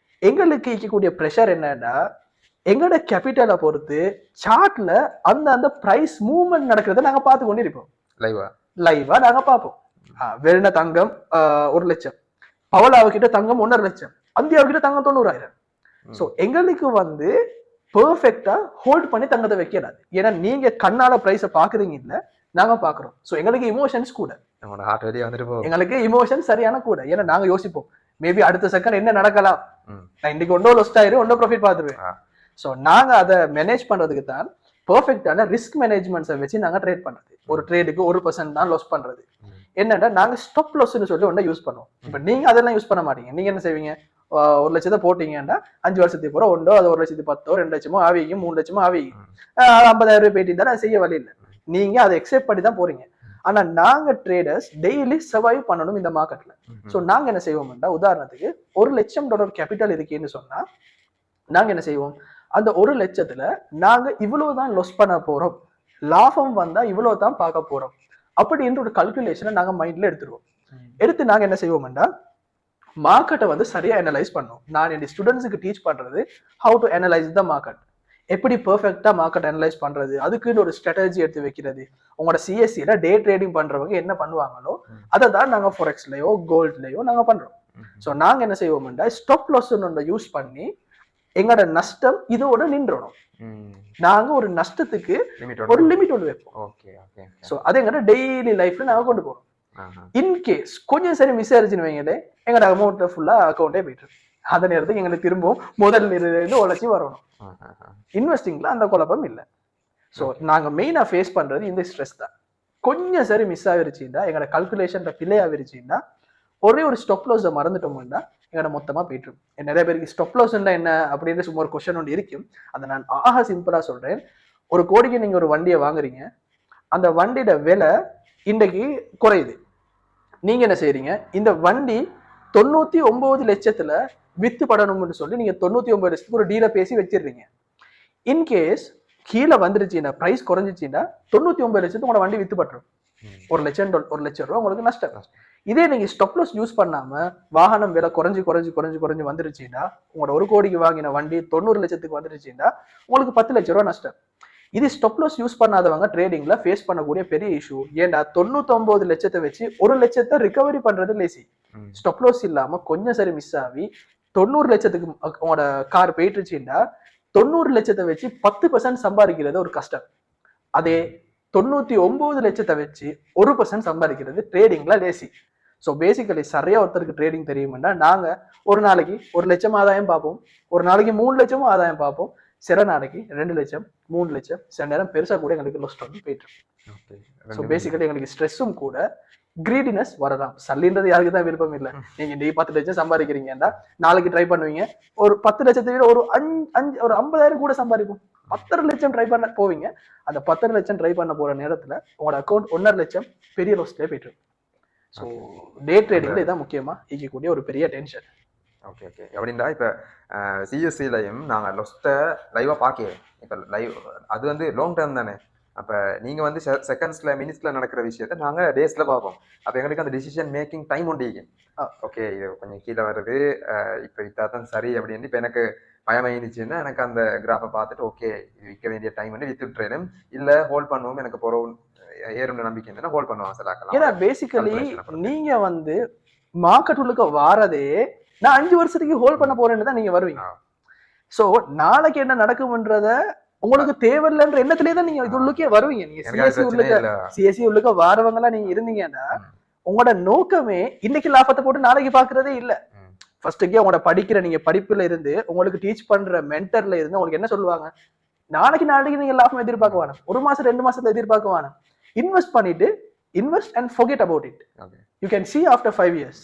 எங்களுக்கு இருக்கக்கூடிய ப்ரெஷர் என்னன்னா, எங்களோட கேபிட்டலை பொறுத்து சார்ட்ல அந்த பிரைஸ் மூவ்மெண்ட் நடக்கிறத நாங்க பார்த்து கொண்டு இருப்போம். லைவா நாங்க பார்ப்போம். வெளின தங்கம் 1 லட்சம், பவலாவுக்கிட்ட தங்கம் 1.5 லட்சம், இந்தியாவுக்கிட்ட தங்கம் 90,000. ஸோ எங்களுக்கு வந்து பெர்ஃபெக்டா ஹோல்ட் பண்ணி தங்கத்தை வைக்கிறாது. ஏன்னா நீங்க கண்ணால பிரைஸை பாக்குறீங்க இல்ல, நாங்க பாக்குறோம். ஸோ எங்களுக்கு இமோஷன்ஸ் கூட, எங்களுக்கு இமோஷன் சரியான கூட. ஏன்னா நாங்க யோசிப்போம், மேபி அடுத்த செகண்ட் என்ன நடக்கலாம், நான் இன்னைக்கு ஒன்றோ லொஸ்ட் ஆயிரும், ஒன்றோ ப்ராஃபிட் பார்த்துருவேன். ஸோ நாங்க அதை மேனேஜ் பண்றதுக்கு தான் பெர்ஃபெக்டான ரிஸ்க் மேனேஜ்மெண்ட்ஸை வச்சு நாங்க ட்ரேட் பண்றது. ஒரு ட்ரேடுக்கு 1% தான் லாஸ் பண்றது. என்னன்னா நாங்க ஸ்டாப் லாஸ்ன்னு சொல்லி ஒன்றை யூஸ் பண்ணுவோம். இப்ப நீங்க அதெல்லாம் யூஸ் பண்ண மாட்டீங்க. நீங்க என்ன செய்வீங்க, 1 லட்சத்தை போட்டீங்கன்னா 5 வருஷத்துக்கு போற ஒன்றோ அது 1,10,000 2 லட்சமோ ஆவிங்க, 3 லட்சமோ ஆவிங்க, 50,000 ரூபாய் போயிட்டு இருந்தாலும் செய்ய வழி இல்லை. நீங்க அதை எக்ஸெப்ட் பண்ணி தான் போறீங்க. ஆனா நாங்க ட்ரேடர்ஸ் டெய்லி சர்வைவ் பண்ணணும் இந்த மார்க்கெட்ல. ஸோ நாங்க என்ன செய்வோம்னா, உதாரணத்துக்கு $1 லட்சம் கேபிட்டல் இருக்குன்னு சொன்னா நாங்க என்ன செய்வோம், அந்த 1 லட்சத்துல நாங்க இவ்வளவுதான் லொஸ் பண்ண போறோம், லாபம் வந்தா இவ்வளவுதான் பார்க்க போறோம் அப்படின்ற ஒரு கல்குலேஷனை நாங்க மைண்ட்ல எடுத்துருவோம். எடுத்து நாங்க என்ன செய்வோம்னா, மார்க்கெட்டை வந்து சரியா அனலைஸ் பண்ணும். நான் என் ஸ்டூடெண்ட்ஸுக்கு டீச் பண்றது how to analyse the market, எப்படி பெர்ஃபெக்டா மார்க்கெட் அனலைஸ் பண்றது, அதுக்குன்னு ஒரு ஸ்ட்ராட்டஜி எடுத்து வைக்கிறது. உங்களோட சிஎஸ்சியில டே ட்ரேடிங் பண்றவங்க என்ன பண்ணுவாங்களோ அதை தான் நாங்க ஃபாரெக்ஸ்லயோ கோல்ட்லயோ நாங்க பண்றோம். ஸோ நாங்க என்ன செய்வோம்னா, ஸ்டாப் லாஸ் யூஸ் பண்ணி எங்களோட நஷ்டம் இதோட நின்றணும். நாங்க ஒரு நஷ்டத்துக்கு ஒரு லிமிட் ஒன்று வைப்போம். ஸோ அதை எங்களோட டெய்லி லைஃப்ல நாங்க கொண்டு போறோம். இன்கேஸ் கொஞ்சம் சரி மிஸ் ஆயிருச்சுன்னு வைங்களே எங்களோட அமௌண்ட் ஃபுல்லா அக்கௌண்டே போயிட்டு அந்த நேரத்துக்கு எங்களுக்கு திரும்பவும் முதல் இருந்து உழைச்சி வரணும். இன்வெஸ்டிங்ல அந்த குழப்பம் இல்லை. ஸோ நாங்க மெயினா ஃபேஸ் பண்றது இந்த ஸ்ட்ரெஸ் தான். கொஞ்சம் சரி மிஸ் ஆகிருச்சுன்னா எங்களோட கல்குலேஷன்ல பிள்ளை ஆகிருச்சுன்னா ஒரே ஒரு ஸ்டாப் லாஸை மறந்துட்டோம்னா எங்களோட மொத்தமா போயிட்டு. நிறைய பேருக்கு ஸ்டாப் லாஸ்ன்னா என்ன அப்படின்னு சும்மா ஒரு கொஸ்டின் ஒன்று இருக்கும். அதை நான் சிம்பிளா சொல்றேன். ஒரு கோடிக்கு நீங்க ஒரு வண்டியை வாங்குறீங்க, அந்த வண்டியோட விலை இன்றைக்கு குறையுது. நீங்க என்ன செய்றீங்க, இந்த வண்டி 99 லட்சத்துல வித்து படணும்னு சொல்லி நீங்க 99 லட்சத்துக்கு ஒரு டீலை பேசி வச்சிடுறீங்க. இன்கேஸ் கீழே வந்துருச்சுன்னா பிரைஸ் குறைஞ்சிச்சுன்னா 99 லட்சத்துக்கு உங்களோட வண்டி வித்து பட்டுரும். $1 லட்சம் ரூபா உங்களுக்கு நஷ்டம். இதே நீங்க ஸ்டாப் லாஸ் யூஸ் பண்ணாம வாகனம் விலை குறைஞ்சு வந்துருச்சுன்னா உங்களோட 1 கோடிக்கு வாங்கின வண்டி 90 லட்சத்துக்கு வந்துருச்சுன்னா உங்களுக்கு 10 லட்சம் ரூபா நஷ்டம். இது ஸ்டாப் லாஸ் யூஸ் பண்ணாதவங்க ட்ரேடிங்ல ஃபேஸ் பண்ணக்கூடிய பெரிய இஷ்யூ. ஏன்டா 99 லட்சத்தை வச்சு 1 லட்சத்தை ரிகவரி பண்றது லேசி. ஸ்டாப் லாஸ் இல்லாம கொஞ்சம் சரி மிஸ் ஆகி 90 லட்சத்துக்கு உங்களோட கார் போயிட்டுச்சுன்னா 90 லட்சத்தை வச்சு 10% சம்பாதிக்கிறது ஒரு கஷ்டம். அதே 99 லட்சத்தை வச்சு 1% சம்பாதிக்கிறது ட்ரேடிங்ல லேசி. ஸோ பேசிக்கலி சரியா ஒருத்தருக்கு ட்ரேடிங் தெரியும்னா நாங்க ஒரு நாளைக்கு 1 லட்சம் ஆதாயம் பார்ப்போம், ஒரு நாளைக்கு 3 லட்சமும் ஆதாயம் பார்ப்போம், சில நாளைக்கு 2 லட்சம் 3 லட்சம், சில நேரம் பெருசா கூட எங்களுக்கு லொஸ்ட் வந்து போயிட்டு. ஸோ பேசிக்கலி எங்களுக்கு ஸ்ட்ரெஸ்ஸும் கூட கிரீடினஸ் வரலாம். சல்லின்றது யாருக்கு தான் விருப்பம் இல்லை. நீங்க இன்னைக்கு 10 லட்சம் சம்பாதிக்கிறீங்கன்னா நாளைக்கு ட்ரை பண்ணுவீங்க ஒரு 10 லட்சத்தை விட ஒரு 50,000 கூட சம்பாதிக்கும். 10 லட்சம் ட்ரை பண்ண போவீங்க. அந்த 10 லட்சம் ட்ரை பண்ண போற நேரத்துல உங்களோட அக்கௌண்ட் 1.5 லட்சம் பெரிய லாஸ்ட்லயே போயிட்டு. ஸோ டே ட்ரேடிங்ல இதான் முக்கியமா இருக்கக்கூடிய ஒரு பெரிய டென்ஷன். Okay okay. அப்படின்னா இப்போ சிஎஸ்சிலையும் நாங்கள் லொஸ்ட்டை லைவாக பார்க்கிறோம். இப்போ லைவ் அது வந்து லாங் டேர்ம் தானே. அப்போ நீங்கள் வந்து செகண்ட்ஸில் மினிட்ஸில் நடக்கிற விஷயத்த நாங்கள் டேஸில் பார்ப்போம். அப்போ எங்களுக்கு அந்த டிசிஷன் மேக்கிங் டைம் உண்டு. ஓகே இது கொஞ்சம் கீழே வருது, இப்போ விற்றா தான் சரி அப்படின்னு இப்போ எனக்கு பயமாயிருந்துச்சுன்னா எனக்கு அந்த கிராஃபை பார்த்துட்டு ஓகே இது விற்க வேண்டிய டைம் வந்து வித்துட்றேனும், இல்லை ஹோல்ட் பண்ணுவோம், எனக்கு போகிறோம் ஏறும் நம்பிக்கை இருந்ததுன்னா ஹோல்ட் பண்ணுவாங்க சில. ஏன்னா பேசிக்கலி நீங்க வந்து மார்க்கெட் உள்ளுக்கு வாரதே நான் 5 வருஷத்துக்கு ஹோல்ட் பண்ண போறேன்னு தான் நீங்க வருவீங்க. சோ நாளைக்கு என்ன நடக்கும்ன்றத உங்களுக்கு தேவையில்லைன்ற எண்ணத்திலே தான் நீங்க இது உள்ளுக்கே வருவீங்க. நீங்க சிஎஸ்சி உள்ளுக்க வாரவங்க எல்லாம் நீங்க இருந்தீங்கன்னா உங்களோட நோக்கமே இன்னைக்கு லாபத்தை போட்டு நாளைக்கு பாக்குறதே இல்ல. ஃபர்ஸ்ட்டுக்கே உங்களோட படிக்கிற நீங்க படிப்புல இருந்து உங்களுக்கு டீச் பண்ற மென்டர்ல இருந்து உங்களுக்கு என்ன சொல்லுவாங்க, நாளைக்கு நீங்க லாபம் எதிர்பார்க்க வேணும், 1 மாசம் 2 மாசத்துல எதிர்பார்க்க வேணும். இன்வெஸ்ட் பண்ணிட்டு invest and forget about it. You can see after 5 years.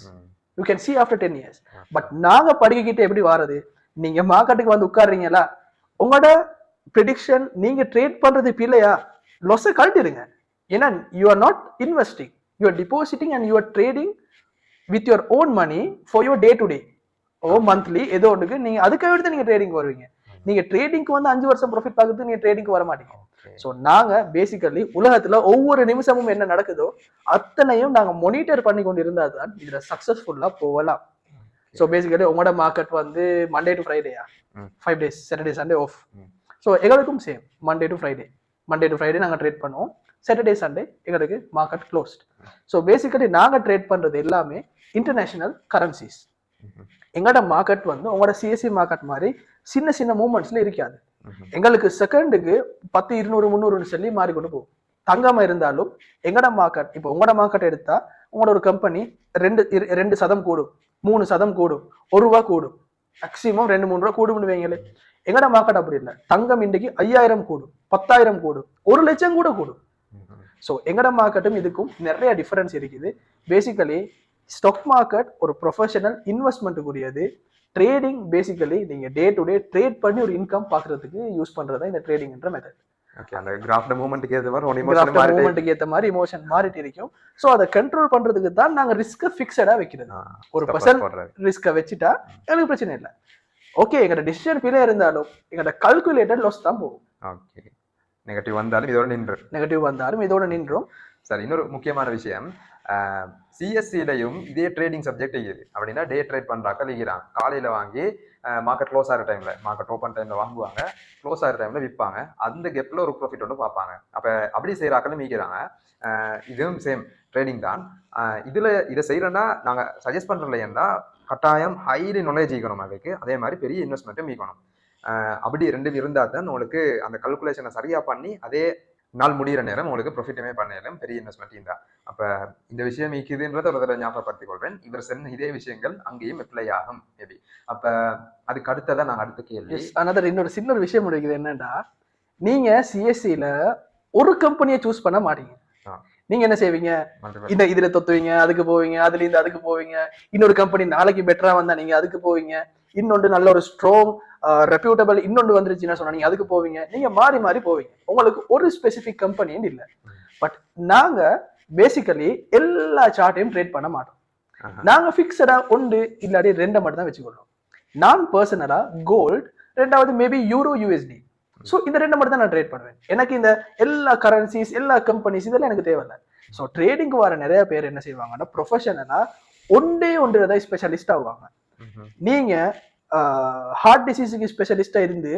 You can see after 10 years. But நாங்க படிக்கிட்டு எப்படி வாரது, நீங்க மார்க்கெட்டுக்கு வந்து உட்கார்றீங்களா, உங்களோட ப்ரெடிக்ஷன் நீங்க ட்ரேட் பண்றது பிள்ளையா, லொஸை கழட்டிடுங்க. ஏன்னா you are not investing, you are depositing and you are trading with your own money for your day to day monthly ஏதோ ஒன்றுக்கு நீங்க அதுக்காக எடுத்து நீங்க ட்ரேடிங் வருவீங்க. நீங்க ட்ரேடிங்க்கு வந்து 5 வருஷம் ப்ராஃபிட் பார்க்கறதுக்கு நீங்க ட்ரேடிங்க்கு வர மாட்டீங்க. ஸோ நாங்க பேசிக்கலி உலகத்துல ஒவ்வொரு நிமிஷமும் என்ன நடக்குதோ அத்தனையும் நாங்க மானிட்டர் பண்ணி கொண்டு இருந்தா தான் இதுல சக்சஸ்ஃபுல்லா போகலாம். ஸோ பேசிக்கலி உங்களோட மார்க்கெட் வந்து மண்டே டு ஃப்ரைடேயா, 5 days, Saturday Sunday off. So எங்களுக்கும் சேம் மண்டே டு ஃப்ரைடே நாங்கள் ட்ரேட் பண்ணுவோம், சாட்டர்டே சண்டே எங்களுக்கு மார்க்கெட் க்ளோஸ்ட். ஸோ பேசிக்கலி நாங்கள் ட்ரேட் பண்ணுறது எல்லாமே இன்டர்நேஷனல் கரன்சிஸ். எங்களோட மார்க்கெட் வந்து உங்களோட சிஎஸ்சி மார்க்கெட் மாதிரி சின்ன சின்ன மூவ்மெண்ட்ஸ்ல இருக்காது. எங்களுக்கு செகண்டுக்கு 10, 200, 300 சொல்லி மாறிக்கொண்டு போகும். தங்கமா இருந்தாலும் எங்களோட மார்க்கெட், இப்போ உங்களோட மார்க்கெட் எடுத்தா உங்களோட ஒரு கம்பெனி 2% கூடும், 3% கூடும், ₹1 கூடும், மேக்சிமம் 2-3 ரூபா கூடும்னு வைங்களே. எங்கட மார்க்கெட் அப்படி இல்லை. தங்கம் இன்றைக்கு 5000 கூடும், 10,000 கூடும், 1 லட்சம் கூட கூடும். ஸோ எங்கட மார்க்கெட்டும் இதுக்கும் நிறைய டிஃபரன்ஸ் இருக்குது. பேசிக்கலி ஸ்டாக் மார்க்கெட் ஒரு ப்ரொஃபஷனல் இன்வெஸ்ட்மெண்ட்டுக்குரியது. ட்ரேடிங் பேசிக்கலி நீங்க டே டு டே ட்ரேட் பண்ணி ஒரு இன்கம் பாக்குறதுக்கு யூஸ் பண்றதா இந்த ட்ரேடிங்ன்ற மெத்தட். ஓகே, அந்த கிராஃப்ட் மூவ்மெண்ட்க்கு ஏத்த மாதிரி இமோஷன் மாறிட்டு இருக்கும். சோ அதை கண்ட்ரோல் பண்றதுக்கு தான் நாங்க ரிஸ்க் ஃபிக்ஸடா வைக்கிறது. ஒரு பர்சன்ட் ரிஸ்க வச்சுட்டா எனக்கு பிரச்சனை இல்லை. ஓகே, எங்களோட டிசிஷன் பிழை இருந்தாலும் எங்களோட கால்குலேட்டட் லாஸ் தான் போகும். ஓகே, நெகட்டிவ் வந்தாலும் இதோட நின்றும். சரி, இன்னொரு முக்கியமான விஷயம், சிஎஸ்சிலையும் இதே ட்ரேடிங் சப்ஜெக்ட் இருக்குது. அப்படின்னா டே ட்ரேட் பண்ணுறாக்க இருக்கிறாங்க. காலையில் வாங்கி மார்க்கெட் க்ளோஸ் ஆகிற டைமில், மார்க்கெட் ஓப்பன் டைமில் வாங்குவாங்க, க்ளோஸ் ஆகிற டைமில் விற்பாங்க. அந்த கெப்பில் ஒரு ப்ராஃபிட் ஒன்று பார்ப்பாங்க. அப்போ அப்படி செய்கிறாக்களும் மீக்கிறாங்க. இதுவும் சேம் ட்ரேடிங் தான். இதை செய்கிறோன்னா நாங்கள் சஜஸ்ட் பண்ணுறோம். ஏன்னா கட்டாயம் ஹைலி நாலேஜ் ஈக்கணும், அதுக்கு அதே மாதிரி பெரிய இன்வெஸ்ட்மெண்ட்டும் ஈக்கணும். அப்படி ரெண்டும் இருந்தால் தான் உங்களுக்கு அந்த கல்குலேஷனை சரியாக பண்ணி அதே நாள் முடிகிற நேரம் உங்களுக்கு ப்ராஃபிட்டுமே பண்ணலாம், பெரிய இன்வெஸ்ட்மெண்ட் தான். அப்போ இந்த விஷயம் இருக்குதுன்றதை ஒரு தடவை ஞாபகப்படுத்திக் கொள்வேன். இவர் சொன்ன இதே விஷயங்கள் அங்கேயும் அப்ளை ஆகும் மேபி. அப்போ அதுக்கு அடுத்ததான் நாங்கள் அடுத்த கேள்வி. another இன்னொரு சின்ன ஒரு விஷயம் இருக்குது என்னன்னா, நீங்க சிஎஸ்சியில ஒரு கம்பெனியை சூஸ் பண்ண மாட்டீங்க. நீங்க என்ன செய்வீங்க, இந்த இதுல தொத்துவீங்க, அதுக்கு போவீங்க, அதுல இருந்து அதுக்கு போவீங்க, இன்னொரு கம்பெனி நாளைக்கு பெட்டரா வந்தா நீங்க அதுக்கு போவீங்க, இன்னொன்று நல்ல ஒரு ஸ்ட்ராங் ரெப்யூட்டபிள் இன்னொன்று வந்துருச்சுன்னா சொன்னா நீங்க அதுக்கு போவீங்க. நீங்க மாறி மாறி போவீங்க, உங்களுக்கு ஒரு ஸ்பெசிபிக் கம்பெனின்னு இல்லை. பட் நாங்க பேசிக்கலி எல்லா சார்ட்டையும் ட்ரேட் பண்ண மாட்டோம். நாங்க பிக்சடா ஒன்று இல்லாட்டி ரெண்டை மட்டும் தான் வச்சுக்கொள்றோம். நான் பர்சனலா கோல்ட், ரெண்டாவது மேபி யூரோ யூஎஸ்டி. ஸோ இந்த ரெண்டை மட்டும் தான் நான் ட்ரேட் பண்ணுவேன். எனக்கு இந்த எல்லா கரன்சிஸ் எல்லா கம்பெனிஸ் இதெல்லாம் எனக்கு தேவையில்லை. ஸோ ட்ரேடிங்க்கு வர நிறைய பேர் என்ன செய்வாங்கன்னா ப்ரொஃபஷனலா ஒன்று தான் ஸ்பெஷலிஸ்ட் ஆகுவாங்க. நீங்க ஹார்ட் டிசீஸுக்கு ஸ்பெஷலிஸ்டா இருந்து,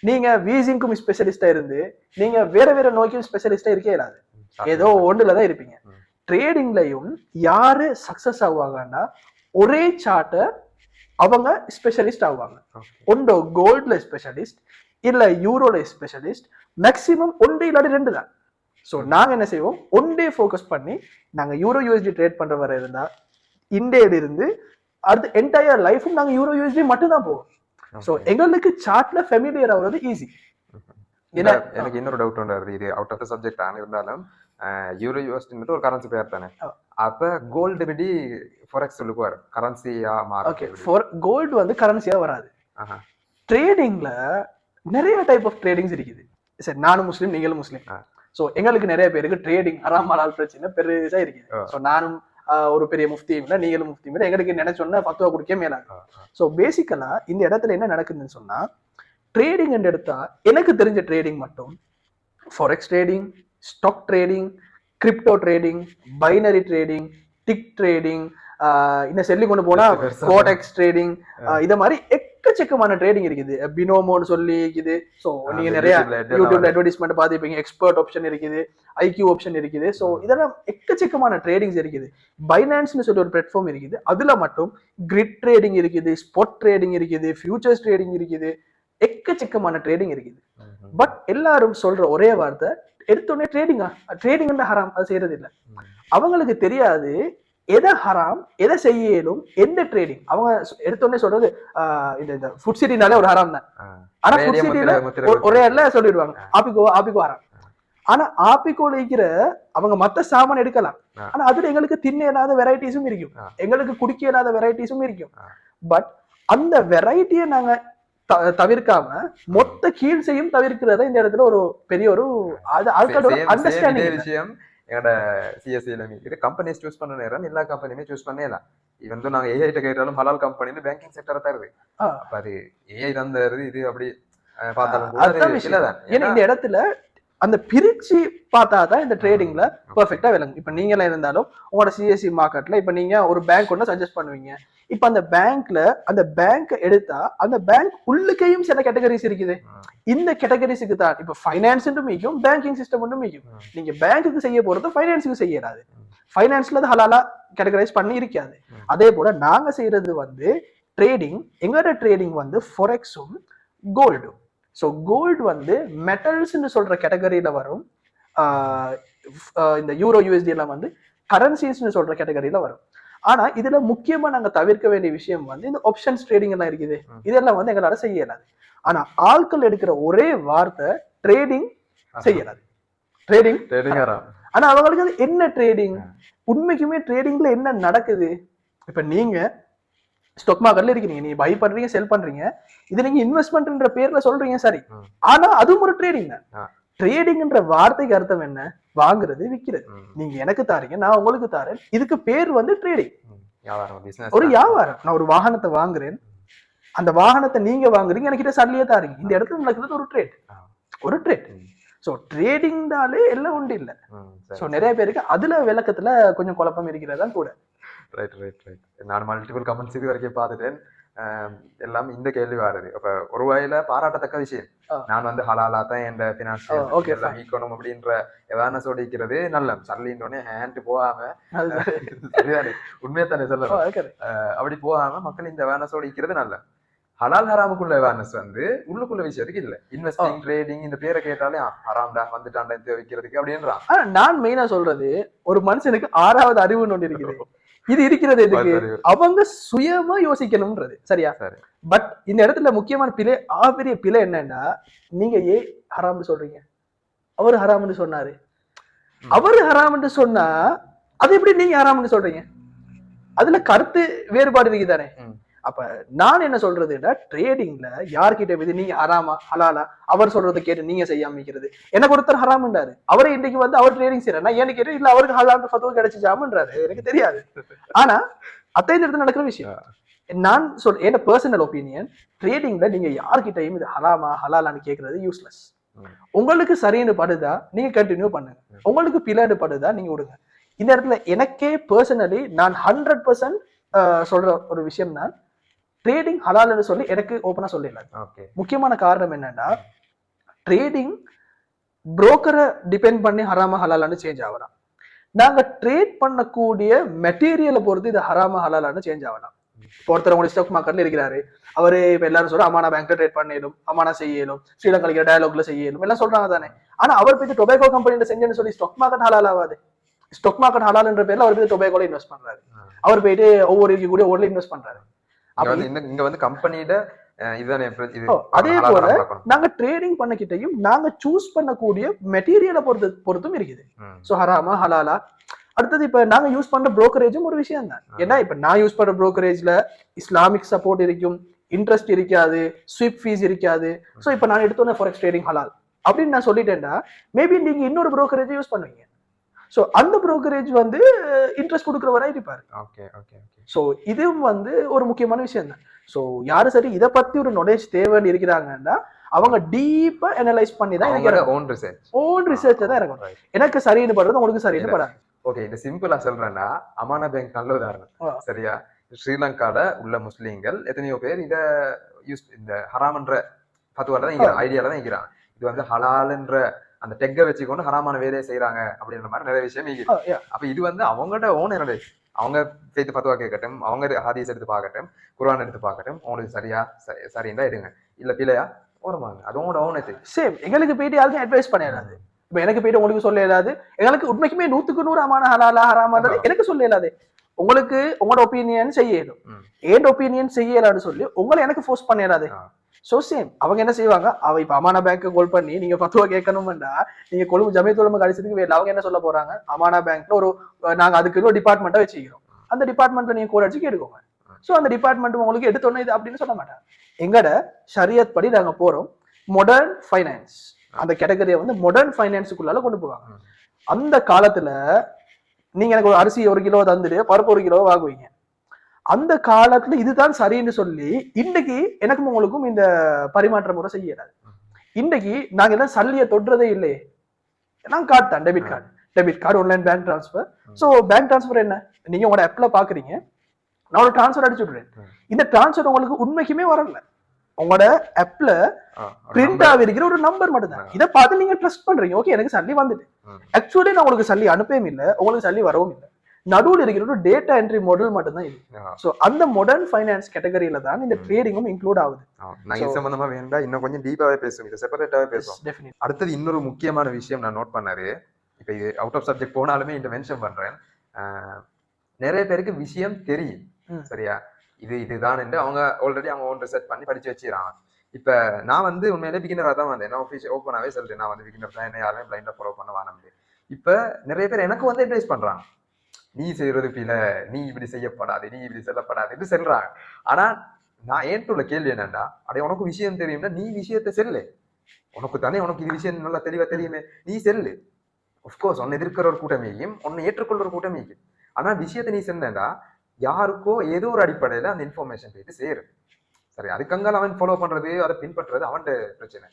நீங்க வீசிங்க்கும் ஸ்பெஷலிஸ்டா இருந்து, நீங்க வேற வேற நோய்க்கும் ஸ்பெஷலிஸ்டா இருக்கே இல்லாது, ஏதோ ஒன்றுலதான் இருப்பீங்க. ட்ரேடிங்லையும் யாரு சக்சஸ் ஆகுவாங்கன்னா ஒரே சார்ட்டை அவங்க ஸ்பெஷலிஸ்ட் ஆகுவாங்க. ஒன்று கோல்ட்ல ஸ்பெஷலிஸ்ட், இல்ல யூரோல ஸ்பெஷலிஸ்ட், மேக்சிமம் ஒன்று இல்லாட்டி ரெண்டு தான். ஸோ நாங்க என்ன செய்வோம், ஒன் டே ஃபோக்கஸ் பண்ணி நாங்க யூரோ யூஎஸ்டி ட்ரேட் பண்ற வர இருந்தா இண்டேல இருந்து அடுத்த என்டையர் லைஃபும் நாங்க யூரோ யூஎஸ்டி மட்டும் தான் போவோம். ஸோ எங்களுக்கு சார்ட்ல ஃபெமிலியர் ஆகுறது ஈஸி. எனக்கு இன்னொரு டவுட் ஒன்று வருது, இது அவுட் ஆஃப் த சப்ஜெக்ட் ஆன இருந்தாலும் யூரோ யூஎஸ்டி ஒரு கரன்சி பேர் தானே, அப்ப கோல்டு படி ஃபாரெக்ஸ் சொல்லுவார் கரன்சியா மாறும். ஓகே, கோல்டு வந்து கரன்சியா வராது. ட்ரேடிங்ல நிறைய டைப் ஆஃப் ட்ரேடிங்ஸ் இருக்குது. சரி, நானும் முஸ்லீம் நீங்களும் முஸ்லீம். ஸோ எங்களுக்கு நிறைய பேருக்கு ட்ரேடிங் ஹராமால் பிரச்சனை பெருசா இருக்குது. ஸோ நானும் ஒரு பெரிய முஃப்தியும் இல்லை, நீங்களும் முஃப்தியும் இல்லை, எங்களுக்கு நினைச்சோன்னா ஃபத்வா கொடுக்க மேலாங்க. ஸோ பேசிக்கலா இந்த இடத்துல என்ன நடக்குதுன்னு சொன்னா, ட்ரேடிங் என்று எடுத்தா எனக்கு தெரிஞ்ச ட்ரேடிங் மட்டும் forex trading, stock trading, crypto trading, binary trading, tick trading, இன்னும் சொல்லி கொண்டு போனா கோடெக்ஸ் ட்ரேடிங், இத மாதிரி எக்கச்சக்கமான ட்ரேடிங் இருக்குது. பினோமோன்னு சொல்லி இருக்குது. ஸோ நீங்க நிறைய யூடியூப்ல அட்வர்டைஸ்மெண்ட் பார்த்துப்பீங்க. எக்ஸ்பர்ட் ஆப்ஷன் இருக்குது, ஐக்யூ ஆப்ஷன் இருக்குது. ஸோ இதெல்லாம் எக்கச்சக்கமான ட்ரேடிங்ஸ் இருக்குது. பைனான்ஸ்னு சொல்லி ஒரு பிளாட்ஃபார்ம் இருக்குது, அதுல மட்டும் கிரிட் ட்ரேடிங் இருக்குது, ஸ்பாட் ட்ரேடிங் இருக்குது, ஃபியூச்சர்ஸ் ட்ரேடிங் இருக்குது, எக்கச்சக்கமான ட்ரேடிங் இருக்குது. பட் எல்லாரும் சொல்ற ஒரே வார்த்தை, எடுத்தோடனே ட்ரேடிங் ஹராம், அது செய்யறது இல்லை. அவங்களுக்கு தெரியாது எதை ஹராம் எதை செய்யலும் எந்த ட்ரேடிங். அவங்க எடுத்தோடனே சொல்றது இந்த ஃபுட் சிட்டினாலே ஒரு ஹராம் தான். ஆனா ஃபுட் சிட்டில ஒரே இடத்துல சொல்லிடுவாங்க ஆப்பிக்கோ ஹராம். ஆனா ஆப்பிக்கோல இருக்கிற அவங்க மத்த சாமான் எடுக்கலாம், ஆனா அதுல எங்களுக்கு தின்ன இல்லாத வெரைட்டிஸும் இருக்கும், எங்களுக்கு குடிக்க இல்லாத வெரைட்டிஸும் இருக்கும். பட் அந்த வெரைட்டியை நாங்க தவிர்க்காம மொத்த கீழ் செய்யும் தவிர்க்கிறத இந்த இடத்துல ஒரு பெரிய ஒரு ஆட்களோட அண்டர்ஸ்டாண்டிங் விஷயம். எங்களோட சிஎஸ்சியில இது கம்பெனிஸ் சூஸ் பண்ண நேரம் எல்லா கம்பெனியுமே சூஸ் பண்ணலாம். இவன் நாங்க ஏஐ கேட்டாலும் ஹலால் கம்பெனின்னு பேங்கிங் செக்டரை தருது. அப்ப அது ஏஐ தான் தருது, இது அப்படி பார்த்தாலும் இந்த இடத்துல அந்த பிரிச்சு பார்த்தாதான் இந்த ட்ரேடிங்ல பெர்ஃபெக்டா விளங்கும். இப்ப நீங்களா இருந்தாலும் உங்களோட சிஎஸ்சி மார்க்கெட்ல இப்ப நீங்க ஒரு பேங்க் ஒண்ணு சஜஸ்ட் பண்ணுவீங்க. இப்ப அந்த பேங்க்ல அந்த பேங்க் எடுத்தா அந்த பேங்க் உள்ளுக்கையும் சில கேட்டகரிஸ் இருக்குது. இந்த கேட்டகரிஸுக்கு தான் இப்ப ஃபைனான்ஸ் மீக்கும் பேங்கிங் சிஸ்டம் மீக்கும். நீங்க பேங்க்குக்கு செய்ய போறது ஃபைனான்ஸுக்கு செய்யறாது. ஃபைனான்ஸ்ல அது ஹலாலா கேட்டகரைஸ் பண்ணி இருக்காது. அதே போல நாங்க செய்யறது வந்து ட்ரேடிங், எங்களோட ட்ரேடிங் வந்து ஃபாரெக்ஸும் கோல்டும். ஸோ கோல்டு வந்து மெட்டல்ஸ்ன்னு சொல்ற கேட்டகரியில வரும். இந்த யூரோ யூஎஸ்டி எல்லாம் வந்து கரன்சிஸ்ன்னு சொல்ற கேட்டகரியில வரும். ஆனா இதுல முக்கியமா நாங்க தவிர்க்க வேண்டிய விஷயம் வந்து இந்த ஆப்ஷன்ஸ் ட்ரேடிங் எல்லாம் இருக்குது, இதெல்லாம் வந்து எங்களால செய்யலாது. ஆனா ஆட்கள் எடுக்கிற ஒரே வார்த்தை ட்ரேடிங் செய்யலாது, ட்ரேடிங். ஆனா அவங்களுக்கு அது என்ன ட்ரேடிங், உண்மைக்குமே ட்ரேடிங்ல என்ன நடக்குது? இப்ப நீங்க ஸ்டாக் மார்க்கெட்ல இருக்கீங்க, நீங்க பை பண்றீங்க செல் பண்றீங்க, இது நீங்க இன்வெஸ்ட்மெண்ட்ன்ற பேர்ல சொல்றீங்க சரி, ஆனா அதுவும் ஒரு ட்ரேடிங் தான். ட்ரேடிங்ன்ற வார்த்தைக்கு அர்த்தம் என்ன? வாங்குறது விற்கிறது. நீங்க எனக்கு தாரீங்க, நான் உங்களுக்கு தாரேன், இதுக்கு பேர் வந்து ட்ரேடிங், ஒரு வியாபாரம். நான் ஒரு வாகனத்தை வாங்குறேன், அந்த வாகனத்தை நீங்க வாங்குறீங்க, எனக்கு சல்லியே தாரீங்க, இந்த இடத்துல நடக்கிறது ஒரு ட்ரேட், ஒரு ட்ரேட். ஸோ ட்ரேடிங்னாலே எல்லாம் உண்டு இல்லை. ஸோ நிறைய பேருக்கு அதுல விளக்கத்துல கொஞ்சம் குழப்பம் இருக்கிறதா கூட. Right right right. நான் மல்டிபிள் கமெண்ட்ஸ் இது வரைக்கும் பார்த்துட்டேன், எல்லாம் இந்த கேள்வி வருது. அப்ப ஒரு வகையில பாராட்டத்தக்க விஷயம். நான் வந்து ஹலாலா தான் என் ஃபினான்ஷியல் ஈக்கணும் அப்படின்ற எதான சொல்லிக்கிறது நல்ல சல்லின்றோடனே ஹேண்ட் போகாம உண்மையை தானே சொல்ல, அப்படி போகாம மக்கள் இந்த வேண சொல்லிக்கிறது நல்ல. ஹலால் ஹராமுக்குள்ள அவேர்னஸ் வந்து உள்ளுக்குள்ள விஷயத்துக்கு இல்ல. இன்வெஸ்டிங் ட்ரேடிங் இந்த பேரை கேட்டாலே ஹராம்டா வந்துட்டான்டா இந்த வைக்கிறதுக்கு அப்படின்றான். ஆனா நான் மெயினா சொல்றது ஒரு மனுஷனுக்கு 6வது அறிவுன்னு ஒண்ணு இருக்குது. இது இருக்கிறது எதுக்கு? அவங்க சுயமா யோசிக்கணும்ன்றது. சரியா? பட் இந்த இடத்துல முக்கியமான பிழை, பெரிய பிழை என்னன்னா, நீங்க ஏன் ஹராம்னு சொல்றீங்க? அவரு ஹராம்னு சொன்னாரு. அவரு ஹராம்னு சொன்னா அது எப்படி நீங்க ஹராம்னு சொல்றீங்க? அதுல கருத்து வேறுபாடு இருக்குதானே. அப்ப நான் என்ன சொல்றதுன்னா, ட்ரேடிங்ல யார்கிட்ட போய் நீங்க ஹராமா ஹலாலா அவர் சொல்றதை கேட்டு நீங்க செய்யாம இருக்கிறது. எனக்கு ஒருத்தர் ஹராம்ன்றாரு, அவரே இன்னைக்கு வந்து அவர் ட்ரேடிங் செய்யறாரு, நான் ஏன்னு கேட்டு இல்ல அவருக்கு ஹலால் ஃபத்வா கிடைச்சிச்சாமன்றாரு, எனக்கு தெரியாது. ஆனா அத்தை இடத்துல நடக்கிற விஷயம் நான் என்ன பர்சனல் ஒப்பீனியன், ட்ரேடிங்ல நீங்க யார்கிட்டையும் இது ஹலாமா ஹலாலான்னு கேட்கறது யூஸ்லெஸ். உங்களுக்கு சரின்னு படுதா நீங்க கண்டினியூ பண்ணுங்க, உங்களுக்கு பிள்ளைன்னு படுதா நீங்க விடுங்க. இந்த இடத்துல எனக்கே பர்சனலி நான் 100% சொல்ற ஒரு விஷயம் தான், ட்ரேடிங் ஹலால்னு சொல்லி எனக்கு ஓப்பனா சொல்லல. முக்கியமான காரணம் என்னன்னா, ட்ரேடிங் புரோக்கரை டிபெண்ட் பண்ணி ஹராமா ஹலாலான்னு சேஞ்ச் ஆகலாம். நாங்க ட்ரேட் பண்ணக்கூடிய மெட்டீரியலை பொறுத்து இது ஹராமா ஹலாலான்னு சேஞ்ச் ஆகலாம். ஒருத்தர் உங்களுக்கு ஸ்டாக் மார்க்கெட்ல இருக்கிறாரு, அவரு இப்ப எல்லாரும் சொல்ற அமானா பேங்க்ல ட்ரேட் பண்ணிடும், அமானா செய்யலும், ஸ்ரீலங்கா டயலாக்ல செய்யலும் எல்லாம் சொல்றாங்க தானே. ஆனா அவர் போய் டொபேக்கோ கம்பெனில செஞ்சேன்னு சொல்லி ஸ்டாக் மார்க்கெட் ஹலால் ஆகாது. ஸ்டாக் மார்க்கெட் ஹலால்ன்ற பேர்ல அவர் போய் டொபேக்கோல இன்வெஸ்ட் பண்றாரு, அவர் போயிட்டு ஒவ்வொரு கூட ஓடல இன்வெஸ்ட் பண்றாரு. இங்க வந்து கம்பெனியோட அதே போல நாங்க ட்ரேடிங் பண்ணக்கிட்டையும் நாங்க சூஸ் பண்ணக்கூடிய மெட்டீரியலை பொறுத்தும் இருக்குது. சோ ஹராமா ஹலாலா. அடுத்தது இப்ப நாங்க யூஸ் பண்ற புரோக்கரேஜும் ஒரு விஷயம் தான். ஏன்னா இப்ப நான் யூஸ் பண்ற புரோக்கரேஜ்ல இஸ்லாமிக் சப்போர்ட் இருக்கும், இன்ட்ரெஸ்ட் இருக்காது, ஸ்விப் ஃபீஸ் இருக்காது. சோ இப்ப நான் எடுத்தோன்னே ஃபாரெக்ஸ் ட்ரேடிங் ஹலால் அப்படின்னு நான் சொல்லிட்டேன்னா, மேபி நீங்க இன்னொரு புரோக்கரேஜ் யூஸ் பண்ணுவீங்க. சோ அந்த புரோக்கரேஜ் வந்து இன்ட்ரெஸ்ட் கொடுக்குறவரா இருப்பாரு. சோ இதுவும் வந்து ஒரு முக்கியமான விஷயம் தான். சோ யாரு சரி இதை பத்தி ஒரு நாலேஜ் தேவைன்னு இருக்கிறாங்கன்னா அவங்க டீப்பா அனலைஸ் பண்ணி தான் ஓன் ரிசர்ச் தான் இறங்கணும். எனக்கு சரின்னு படுறது உங்களுக்கு சரின்னு படாது. ஓகே, இந்த சிம்பிளா சொல்றேன்னா, அமானா பேங்க் நல்ல உதாரணம். சரியா? ஸ்ரீலங்கால உள்ள முஸ்லீம்கள் எத்தனையோ பேர் இத யூஸ் இந்த ஹராம்ன்ற ஃபத்வால தான் ஐடியால தான் இருக்கிறாங்க. இது வந்து ஹலால்ன்ற அந்த டெக்க வச்சுக்கொண்டு ஹராமான வேலையை செய்யறாங்க அப்படின்ற மாதிரி நிறைய விஷயம் இருக்குது. அப்ப இது வந்து அவங்களோட ஓன் அனலைஸ். அவங்க சேர்த்து ஃபத்வா கேட்கட்டும், அவங்க ஹதீஸ் எடுத்து பார்க்கட்டும், குர்ஆன் எடுத்து பார்க்கட்டும், உங்களுக்கு சரியா சரியா எடுங்க, இல்ல பிழையா ஓரமாங்க. அது உங்களோட ஓன் இது. சேம் எங்களுக்கு போயிட்டு யாருக்கும் அட்வைஸ் பண்ணிடாது. இப்ப எனக்கு போயிட்டு உங்களுக்கு சொல்ல இயலாது, எங்களுக்கு உண்மைக்குமே 100க்கு 100 அமான ஹலாலா ஹராமான்றது எனக்கு சொல்ல இயலாது. உங்களுக்கு உங்களோட ஒப்பீனியன் செய்ய இயலும், ஏன் ஒப்பீனியன் செய்ய இயலான்னு சொல்லி உங்களை எனக்கு ஃபோர்ஸ் பண்ண இயலாது. சோ சேம் அவங்க என்ன செய்வாங்க, அவ இப்ப அமானா பேங்க் கால் பண்ணி நீங்க ஃபத்வா கேட்கணும்னா நீங்க கொழும்பு ஜமீயத்துல் உலமா கடிச்சதுக்கு வேலை. அவங்க என்ன சொல்ல போறாங்க, அமானா பேங்க்ல ஒரு நாங்க அதுக்கு ஒரு டிபார்ட்மெண்ட்டா வச்சுக்கிறோம், அந்த டிபார்ட்மெண்ட்ல நீங்க கோல் அடிச்சு கேட்டுக்கோங்க. சோ அந்த டிபார்ட்மெண்ட் உங்களுக்கு எடுத்தோன்னே இது அப்படின்னு சொல்ல மாட்டாங்க. எங்கட ஷரியத் படி நாங்க போறோம், மாடர்ன் ஃபைனான்ஸ் அந்த கேட்டகரியை வந்து மாடர்ன் ஃபைனான்ஸுக்குள்ளால கொண்டு போவாங்க. அந்த காலத்துல நீங்க எனக்கு ஒரு அரிசி 1 கிலோ தந்துட்டு பருப்பு 1 கிலோ வாங்குவீங்க. அந்த காலத்துல இதுதான் சரின்னு சொல்லி இன்னைக்கு எனக்கும் உங்களுக்கும் இந்த பரிமாற்ற முறை செய்யறாது. இன்னைக்கு நாங்க எல்லாம் சல்லியை தொடுறதே இல்லையே, நான் கார்டு தான், debit card, online bank transfer. So bank transfer என்ன, நீங்க உங்களோட ஆப்ல பாக்குறீங்க, நான் ஒரு டிரான்ஸ்பர் அடிச்சு விடுறேன். இந்த டிரான்ஸ்பர் உங்களுக்கு உண்மைக்குமே வரல, உங்களோட ஆப்ல பிரிண்ட் ஆகிருக்கிற ஒரு நம்பர் மட்டும் தான். இதை பார்த்து நீங்க ட்ரஸ்ட் பண்றீங்க, ஓகே எனக்கு சல்லி வந்துட்டு. ஆக்சுவலி நான் உங்களுக்கு சல்லி அனுப்பவும் இல்லை, உங்களுக்கு சல்லி வரவும் இல்லை. நடுவில் இருக்கிற ஒரு டேட்டா என்ட்ரி மாடல் மட்டும் தான் இது. சோ அந்த மாடர்ன் ஃபைனான்ஸ் கேட்டகரியில தான் இந்த ட்ரேடிங்கும் இன்க்ளூட் ஆகுது. நான் இது சம்பந்தமா வேண்டாம், இன்னும் கொஞ்சம் டீப்பாவே பேசுவோம், இது செப்பரேட்டாவே பேசுவோம். அடுத்தது இன்னொரு முக்கியமான விஷயம் நான் நோட் பண்ணாரு, இப்ப இது அவுட் ஆஃப் சப்ஜெக்ட் போனாலுமே இந்த மென்ஷன் பண்றேன். நிறைய பேருக்கு விஷயம் தெரியும், சரியா, இதுதான் என்று அவங்க ஆல்ரெடி அவங்க ஓன் ரிசர்ச் பண்ணி படிச்சு வச்சுக்கிறாங்க. இப்ப நான் வந்து உண்மையிலே பிகினரா தான் வந்தேன், நான் ஆஃபீஸ் ஓப்பனாவே சொல்றேன், நான் வந்து பிகினர் தான், என்ன யாருமே பிளைண்டா ஃபாலோ பண்ண வாங்க. இப்ப நிறைய பேர் எனக்கு வந்து அட்வைஸ் பண்றாங்க, நீ செய்யறது பில, நீ இப்படி செய்யப்படாது, நீ இப்படி செல்லப்படாது என்று சொல்றாங்க. ஆனா நான் ஏன்ட்டுள்ள கேள்வி என்னன்னா, அப்படியே உனக்கு விஷயம் தெரியும்னா நீ விஷயத்தை செல்லு, உனக்கு தானே உனக்கு இது விஷயம் நல்லா தெளிவா தெரியுமே, நீ செல்லு. அஃப்கோர்ஸ் உன்னை எதிர்க்கிற ஒரு கூட்டமையும் உன்னை ஏற்றுக்கொள்ள ஒரு கூட்டமைக்கும். ஆனா விஷயத்தை நீ சென்னா யாருக்கோ ஏதோ ஒரு அடிப்படையில அந்த இன்ஃபர்மேஷன் போயிட்டு சேரும். சரி, அதுக்கங்கால அவன் ஃபாலோ பண்றது அதை பின்பற்றுறது அவன் பிரச்சனை,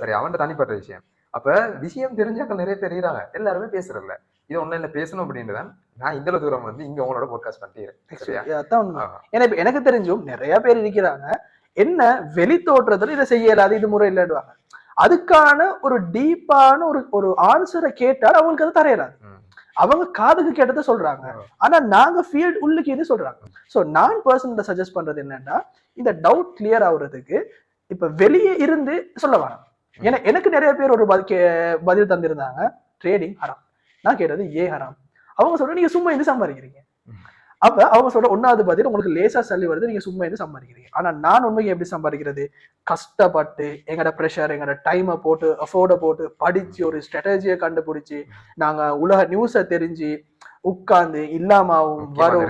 சரி, அவன் தனிப்பட்ட விஷயம். அப்ப விஷயம் தெரிஞ்சாக்கள் நிறைய பேர் இருக்கிறாங்க, எல்லாருமே பேசுறதில்ல. இது ஒன்லைன்ல பேசணும் அப்படின்னுதான் நான் இந்த தூரம் வந்து இங்க உங்களோட போட்காஸ்ட் பண்ணிட்டேன். ஏன்னா எனக்கு தெரிஞ்சும் நிறைய பேர் இருக்கிறாங்க, என்ன வெளி தோற்றத்துல இதை செய்யலாது, இது முறை இல்லைடுவாங்க. அதுக்கான ஒரு டீப்பான ஒரு ஆன்சரை கேட்டால் அவங்களுக்கு அது தரையலாது. அவங்க காதுக்கு கேட்டதை சொல்றாங்க, ஆனா நாங்க ஃபீல்ட் உள்ளுக்கு எது சொல்றாங்க. ஸோ நான் பர்சனலா சஜஸ்ட் பண்றது என்னன்னா, இந்த டவுட் கிளியர் ஆகுறதுக்கு இப்ப வெளியே இருந்து சொல்ல வேணாம். ஏன்னா எனக்கு நிறைய பேர் ஒரு பதில் தந்திருந்தாங்க, ட்ரேடிங் ஹராம். நான் கேட்டது ஏ ஹராம். அவங்க சொல்ற நீங்க சும்மா இருந்து சம்பாதிக்கிறீங்க. அப்ப அவங்க சொல்ற ஒன்னாவது பதில், உங்களுக்கு லேசா சல்லி வருது, நீங்க சும்மா இருந்து சம்பாதிக்கிறீங்க. ஆனா நான் உண்மைக்கு எப்படி சம்பாதிக்கிறது, கஷ்டப்பட்டு எங்கட ப்ரெஷர் எங்கட டைமை போட்டு அஃபோர்டை போட்டு படிச்சு ஒரு ஸ்ட்ராட்டஜியை கண்டுபிடிச்சு நாங்க உலக நியூஸை தெரிஞ்சு உட்கார்ந்து இல்லாமவும் வரும்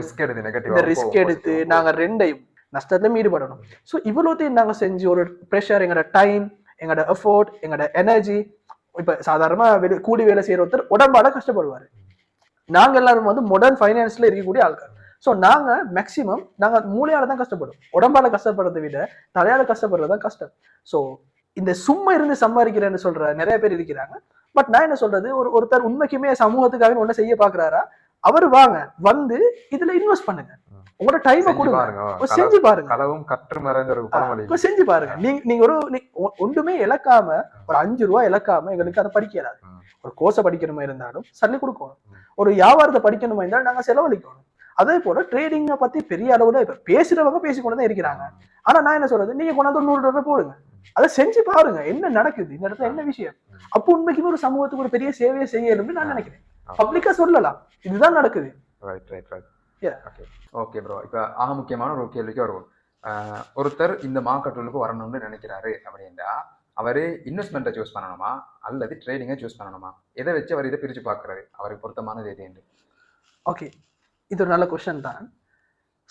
இந்த ரிஸ்க் எடுத்து நாங்க ரெண்டையும் நஷ்டத்துல ஈடுபடணும். ஸோ இவ்வளோத்தையும் நாங்க செஞ்சு ஒரு ப்ரெஷர் எங்கட டைம் எங்கட எஃபோர்ட் எங்கட எனர்ஜி. இப்ப சாதாரணமா கூலி வேலை செய்யற ஒருத்தர் உடம்பால கஷ்டப்படுவாரு. நாங்க எல்லாரும் வந்து மாடர்ன் ஃபைனான்ஸ்ல இருக்கக்கூடிய ஆட்கள். ஸோ நாங்க மேக்சிமம் நாங்க மூளையால தான் கஷ்டப்படும். உடம்பால கஷ்டப்படுறதை விட தலையால கஷ்டப்படுறது தான் கஷ்டம். ஸோ இந்த சும்மா இருந்து சம்பாதிக்கிறேன்னு சொல்ற நிறைய பேர் இருக்கிறாங்க. பட் நான் என்ன சொல்றது, ஒருத்தர் உண்மைக்குமே சமூகத்துக்காக ஒண்ணு செய்ய பாக்குறாரா, அவர் வாங்க வந்து இதுல இன்வெஸ்ட் பண்ணுங்க, உங்களோட டைமை கொடுங்க, செஞ்சு பாருங்க, செஞ்சு பாருங்க. நீங்க ஒன்றுமே இழக்காம ஒரு 5 ரூபாய் இழக்காம எங்களுக்கு அதை படிக்கிறாரு. ஒரு கோர்ஸை படிக்கணுமா இருந்தாலும் சொல்லி கொடுக்கணும், ஒரு வியாபாரத்தை படிக்கணுமா இருந்தாலும் நாங்க செலவழிக்கணும். அதே போல ட்ரேடிங்கை பத்தி பெரிய அளவுல இப்ப பேசுறவங்க பேசிக்கொண்டு தான் இருக்கிறாங்க. ஆனா நான் என்ன சொல்றது, நீங்க கொண்டாந்து $100 போடுங்க, அதை செஞ்சு பாருங்க என்ன நடக்குது, இந்த இடத்துல என்ன விஷயம். அப்போ உண்மைக்குமே ஒரு சமூகத்துக்கு ஒரு பெரிய சேவையை செய்யணும்னு நான் நினைக்கிறேன். பப்ளிக்கா சொல்லலாம் இதுதான் நடக்குது. ஓகே ப்ரோ, இப்போ ஆக முக்கியமான ஒரு கேள்விக்கு வருவோம். ஒருத்தர் இந்த மார்க்கெட்டுக்கு வரணும்னு நினைக்கிறாரு அப்படின்னா அவரு இன்வெஸ்ட்மெண்ட்டை சூஸ் பண்ணணுமா அல்லது ட்ரேடிங்கை சூஸ் பண்ணணுமா? எதை வச்சு அவர் இதை பிரித்து பார்க்கறது அவருக்கு பொருத்தமானது எது என்று? ஓகே, இது ஒரு நல்ல கொஸ்டின் தான்.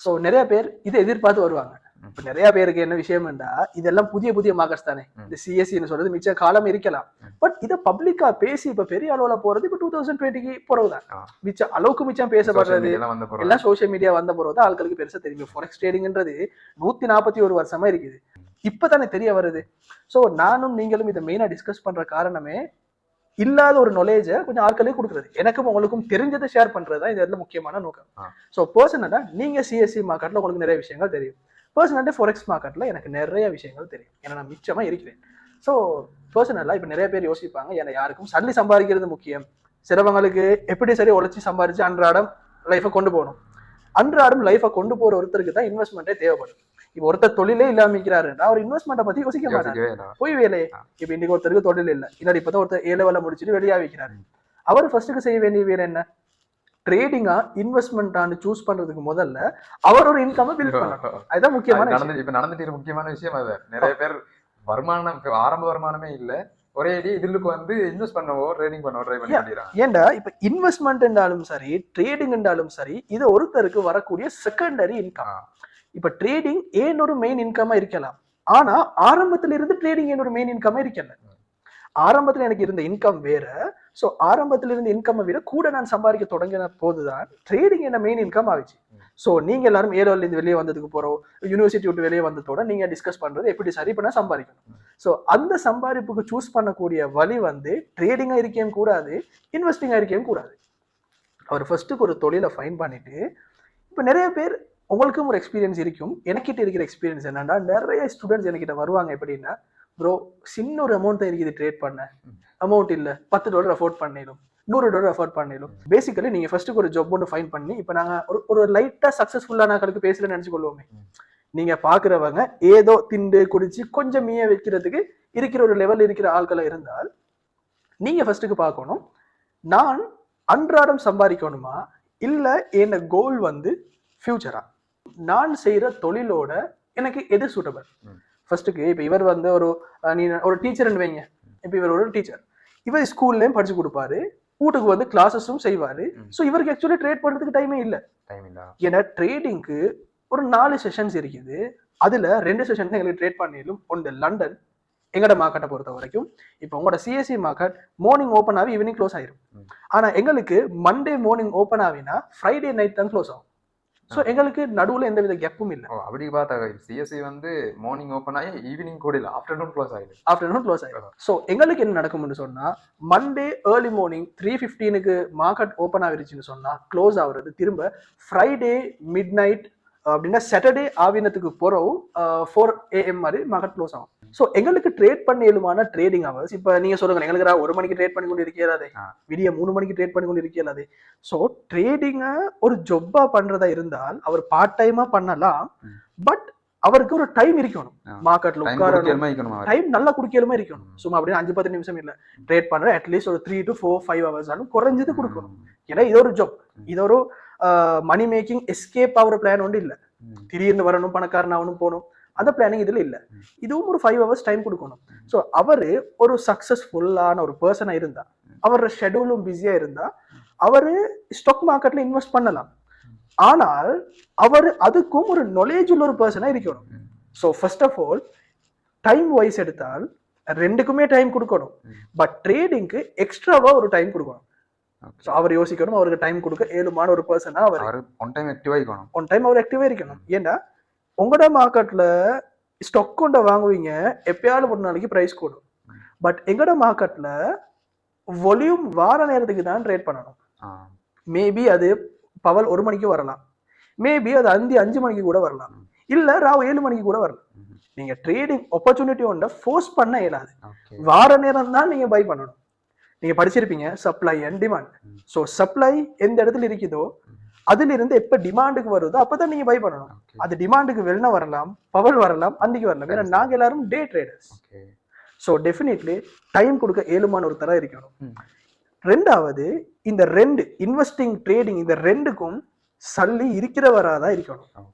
ஸோ நிறைய பேர் இதை எதிர்பார்த்து வருவாங்க. இப்போ நிறைய பேருக்கு என்ன விஷயம்டா, இதெல்லாம் புதிய புதிய மார்க்கெட்ஸ் தானே. இந்த சிஎஸ்சின்னு சொல்றது மிச்ச காலம் இருக்கலாம். பட் இதை பப்ளிக்கா பேசி இப்ப பெரிய அளவுல போறது இப்ப 2020க்கு போறதுதான். மிச்ச அளவுக்கு மிச்சம் பேசப்படுறது எல்லாம் சோசியல் மீடியா வந்த போறதுதான் ஆட்களுக்கு பெருசா தெரியும். ஃபாரெக்ஸ் ட்ரேடிங்ன்றது 141 வருஷமா இருக்குது, இப்பதானே தெரிய வருது. ஸோ நானும் நீங்களும் இதை மெயினா டிஸ்கஸ் பண்ற காரணமே இல்லாத ஒரு நாலேஜை கொஞ்சம் ஆட்களே கொடுக்குறது, எனக்கும் உங்களுக்கும் தெரிஞ்சதை ஷேர் பண்றதுதான் இது இடத்துல முக்கியமான நோக்கம். ஸோ பர்சனலா நீங்க சிஎஸ்சி மார்க்கெட்ல உங்களுக்கு நிறைய விஷயங்கள் தெரியும், பர்சனலா ஃபாரெக்ஸ் மார்க்கெட்ல எனக்கு நிறைய விஷயங்கள் தெரியும், ஏன்னா நான் மிச்சமா இருக்கிறேன். ஸோ பர்சனலா இப்ப நிறைய பேர் யோசிப்பாங்க, ஏன்னா யாருக்கும் சல்லி சம்பாதிக்கிறது முக்கியம், சிலவங்களுக்கு எப்படி சரி உழைச்சி சம்பாதிச்சு அன்றாடம் லைஃபை கொண்டு போகணும். அன்றாடம் லைஃபை கொண்டு போற ஒருத்தருக்கு தான் இன்வெஸ்ட்மெண்ட்டே தேவைப்படும். இப்போ ஒருத்தர் தொழிலே இல்லாம இருக்கிறாருன்னா அவர் இன்வெஸ்ட்மெண்ட்டை பத்தி யோசிக்க மாட்டாரு, போய் வேலையே. இப்ப இன்னைக்கு ஒருத்தருக்கு தொழில் இல்லை, இல்லாட்டி இப்பதான் ஒருத்தர் ஏலவலை முடிச்சுட்டு வெளியா வைக்கிறாரு, அவர் ஃபர்ஸ்ட்டுக்கு செய்ய வேண்டிய வேலை என்ன, ட்ரேடிங்கா இன்வெஸ்ட்மெண்ட் சூஸ் பண்றதுக்கு முதல்ல அவர் ஒரு இன்கம் பில்ட் பண்ணணும். அதுதான் முக்கியமான இப்ப நடந்துட்டு முக்கியமான விஷயம். அது நிறைய பேர் வருமானம் ஆரம்ப வருமானமே இல்ல, ஒரே இதுக்கு வந்து இன்வெஸ்ட் பண்ணவோ ட்ரேடிங் பண்ணவோ ட்ரை பண்ணிடுறாங்க. ஏன்டா இப்ப இன்வெஸ்ட்மெண்ட் என்றாலும் சரி ட்ரேடிங் என்றாலும் சரி இது ஒருத்தருக்கு வரக்கூடிய செகண்டரி இன்கம். இப்ப ட்ரேடிங் ஏன் ஒரு மெயின் இன்கமா இருக்கலாம், ஆனா ஆரம்பத்துல இருந்து ட்ரேடிங் ஏன் ஒரு மெயின் இன்கமா இருக்கல. ஆரம்பத்துல எனக்கு இருந்த இன்கம் வேற. ஸோ ஆரம்பத்துல இருந்து இன்கம் விட கூட நான் சம்பாதிக்க தொடங்கின போதுதான் ட்ரேடிங் என்ன மெயின் இன்கம் ஆயிடுச்சு. ஸோ நீங்க எல்லாரும் ஏரோல இருந்து வெளியே வந்ததுக்கு போறோம், யூனிவர்சிட்டி விட்டு வெளியே வந்ததோட நீங்க டிஸ்கஸ் பண்றது எப்படி சரி பண்ண சம்பாதிக்கணும். ஸோ அந்த சம்பாதிப்புக்கு சூஸ் பண்ணக்கூடிய வழி வந்து ட்ரேடிங்கா இருக்கவும் கூடாது, இன்வெஸ்டிங்கா இருக்கவும் கூடாது. அவர் ஃபர்ஸ்ட்டுக்கு ஒரு தொழிலை ஃபைன் பண்ணிட்டு, இப்போ நிறைய பேர் உங்களுக்கும் ஒரு எக்ஸ்பீரியன்ஸ் இருக்கும், எனக்கிட்ட இருக்கிற எக்ஸ்பீரியன்ஸ் என்னன்னா நிறைய ஸ்டூடெண்ட்ஸ் என்கிட்ட வருவாங்க. எப்படின்னா ப்ரோ சின்ன ஒரு அமௌண்ட் தான் இருக்குது ட்ரேட் பண்ண, அமௌண்ட் இல்லை, $10 அஃபோர்ட் பண்ணிடும், $100 அஃபோர்ட் பண்ணிடும். பேசிக்கலி நீங்க ஃபர்ஸ்ட்டுக்கு ஒரு ஜாப் ஒன்று ஃபைன் பண்ணி, இப்போ நாங்க ஒரு லைட்டா சக்சஸ்ஃபுல்லான ஆட்களுக்கு பேசலன்னு நினைச்சு கொள்வோமே, நீங்க பாக்குறவங்க ஏதோ திண்டு குடிச்சு கொஞ்சம் மீய வைக்கிறதுக்கு இருக்கிற ஒரு லெவல் இருக்கிற ஆட்களை இருந்தால் நீங்க ஃபர்ஸ்ட்டுக்கு பார்க்கணும், நான் அன்றாடம் சம்பாதிக்கணுமா இல்ல என்ன கோல் வந்து ஃபியூச்சரா, நான் செய்யற தொழிலோட எனக்கு எது சூட்டபிள். ஃபர்ஸ்ட்டுக்கு இப்போ இவர் வந்து ஒரு டீச்சர்னு வைங்க, இப்போ இவர் ஒரு டீச்சர், இவர் ஸ்கூல்லையும் படிச்சு கொடுப்பாரு, வீட்டுக்கு வந்து கிளாஸஸும் செய்வாரு. ஸோ இவருக்கு ஆக்சுவலி ட்ரேட் பண்றதுக்கு டைமே இல்லை. ஏன்னா ட்ரேடிங்க்கு ஒரு 4 செஷன்ஸ் இருக்குது, அதுல 2 செஷன் தான் எங்களுக்கு ட்ரேட் பண்ணிடும். ஒன்று லண்டன் எங்களோட மார்க்கெட்டை பொறுத்த வரைக்கும். இப்போ உங்களோட சிஎஸ்சி மார்க்கெட் மார்னிங் ஓப்பன் ஆகி ஈவினிங் க்ளோஸ் ஆயிரும். ஆனா எங்களுக்கு மண்டே மார்னிங் ஓப்பன் ஆகினா ஃப்ரைடே நைட் தான் க்ளோஸ் ஆகும். ஸோ எங்களுக்கு நடுவில் எந்த வித கேப்பும் இல்லை. அப்படி பார்த்தா சிஎஸ்சி வந்து மார்னிங் ஓப்பன் ஆகி ஈவினிங் கூட இல்லை, ஆஃப்டர்நூன் க்ளோஸ் ஆகிடும். ஸோ எங்களுக்கு என்ன நடக்கும்னு சொன்னா, மண்டே ஏர்லி மார்னிங் 3:15க்கு மார்க்கெட் ஓப்பன் ஆகிருச்சுன்னு சொன்னா க்ளோஸ் ஆகுறது திரும்ப ஃப்ரைடே மிட் நைட் அப்படின்னா சாட்டர்டே ஆவினத்துக்கு போறோம் 4 AM மாதிரி மார்க்கெட் க்ளோஸ் ஆகும். ஸோ எங்களுக்கு ட்ரேட் பண்ண ட்ரேடிங் ஹவர்ஸ் இப்போ நீங்க சொல்லுங்க எங்களுக்கு 1 மணிக்கு ட்ரேட் பண்ணி கொண்டு இருக்கிறாதே, விடிய 3 மணிக்கு ட்ரேட் பண்ணி கொண்டு இருக்கிறாதே. ஸோ ட்ரேடிங்கை ஒரு ஜொப்பா பண்றதா இருந்தால் அவர் பார்ட் டைமா பண்ணலாம். பட் அவருக்கு ஒரு டைம் இருக்கணும், மார்க்கெட்ல உட்காரணும், டைம் நல்லா குடிக்கலுமா இருக்கணும். சும்மா அப்படியே 5-10 நிமிஷம் இல்ல, ட்ரேட் பண்ற அட்லீஸ்ட் ஒரு 3 to 4-5 hours ஆலும் குறைஞ்சது கொடுக்கணும். ஏன்னா இது ஒரு ஜாப், இது ஒரு மணி மேக்கிங் எஸ்கேப் ஆகிற பிளான் ஒன்று இல்ல. திடீர்னு வரணும், பணக்காரனாகணும், போகணும், அந்த பிளானிங் இதுல இல்ல. இதுவும் ஒரு 5 hours டைம் கொடுக்கணும். ஸோ அவரு ஒரு சக்சஸ்ஃபுல்லான ஒரு பர்சனா இருந்தா, அவரோட ஷெடியூலும் பிஸியா இருந்தா, அவரு ஸ்டாக் மார்க்கெட்ல இன்வெஸ்ட் பண்ணலாம். ஆனால் அவர் அதுக்கும் ஒரு நாலேஜ் உள்ள ஒரு பர்சனா இருக்கணும். So first of all time wise எடுத்தால் ரெண்டுக்குமே டைம் கொடுக்கணும். பட் ட்ரேடிங்க்கு எக்ஸ்ட்ராவா ஒரு டைம் கொடுக்கணும். ஸோ அவர் யோசிக்கணும், அவருக்கு டைம் கொடுக்க ஏழுமான ஒரு பர்சனா அவர் ஒன் டைம் ஆக்டிவா அவர் ஆக்டிவா இருக்கணும். ஏன்னா உங்களோட மார்க்கெட்ல ஸ்டாக் கொண்ட வாங்குவீங்க, எப்பயாவது ஒரு நாளைக்கு பிரைஸ் கூடும். பட் எங்களோட மார்க்கெட்ல வால்யூம் வார நேரத்துக்கு தான் ட்ரேட் பண்ணணும். மேபி அது பவல் 1 மணிக்கு வரலாம், மேபி அது 5 மணிக்கு கூட வரலாம், இல்ல ராவ் 7 மணிக்கு கூட வரலாம். நீங்க ட்ரேடிங் ஆப்பர்ச்சுனிட்டி ஒன்றை ஃபோர்ஸ் பண்ண இயலாது. வார நேரம் தான் நீங்க பை பண்ணணும். நீங்க படிச்சிருப்பீங்க supply and demand. So supply எந்த இடத்துல இருக்குதோ அதுல இருந்து எப்ப டிமாண்டுக்கு வருதோ அப்பதான் நீங்க பை பண்ணணும். அது டிமாண்டுக்கு வெளில வரலாம், பவல் வரலாம், அன்னைக்கு வரலாம். ஏன்னா நாங்க எல்லாரும் டே ட்ரேடர்ஸ். ஸோ டெஃபினெட்லி டைம் கொடுக்க ஏழுமான ஒரு தர இருக்கணும். ரெண்டாவது, இந்த ரெண்டு இன்வெஸ்டிங் ட்ரேடிங் இந்த ரெண்டுக்கும் சல்லி இருக்கிறவராதான் இருக்கணும்.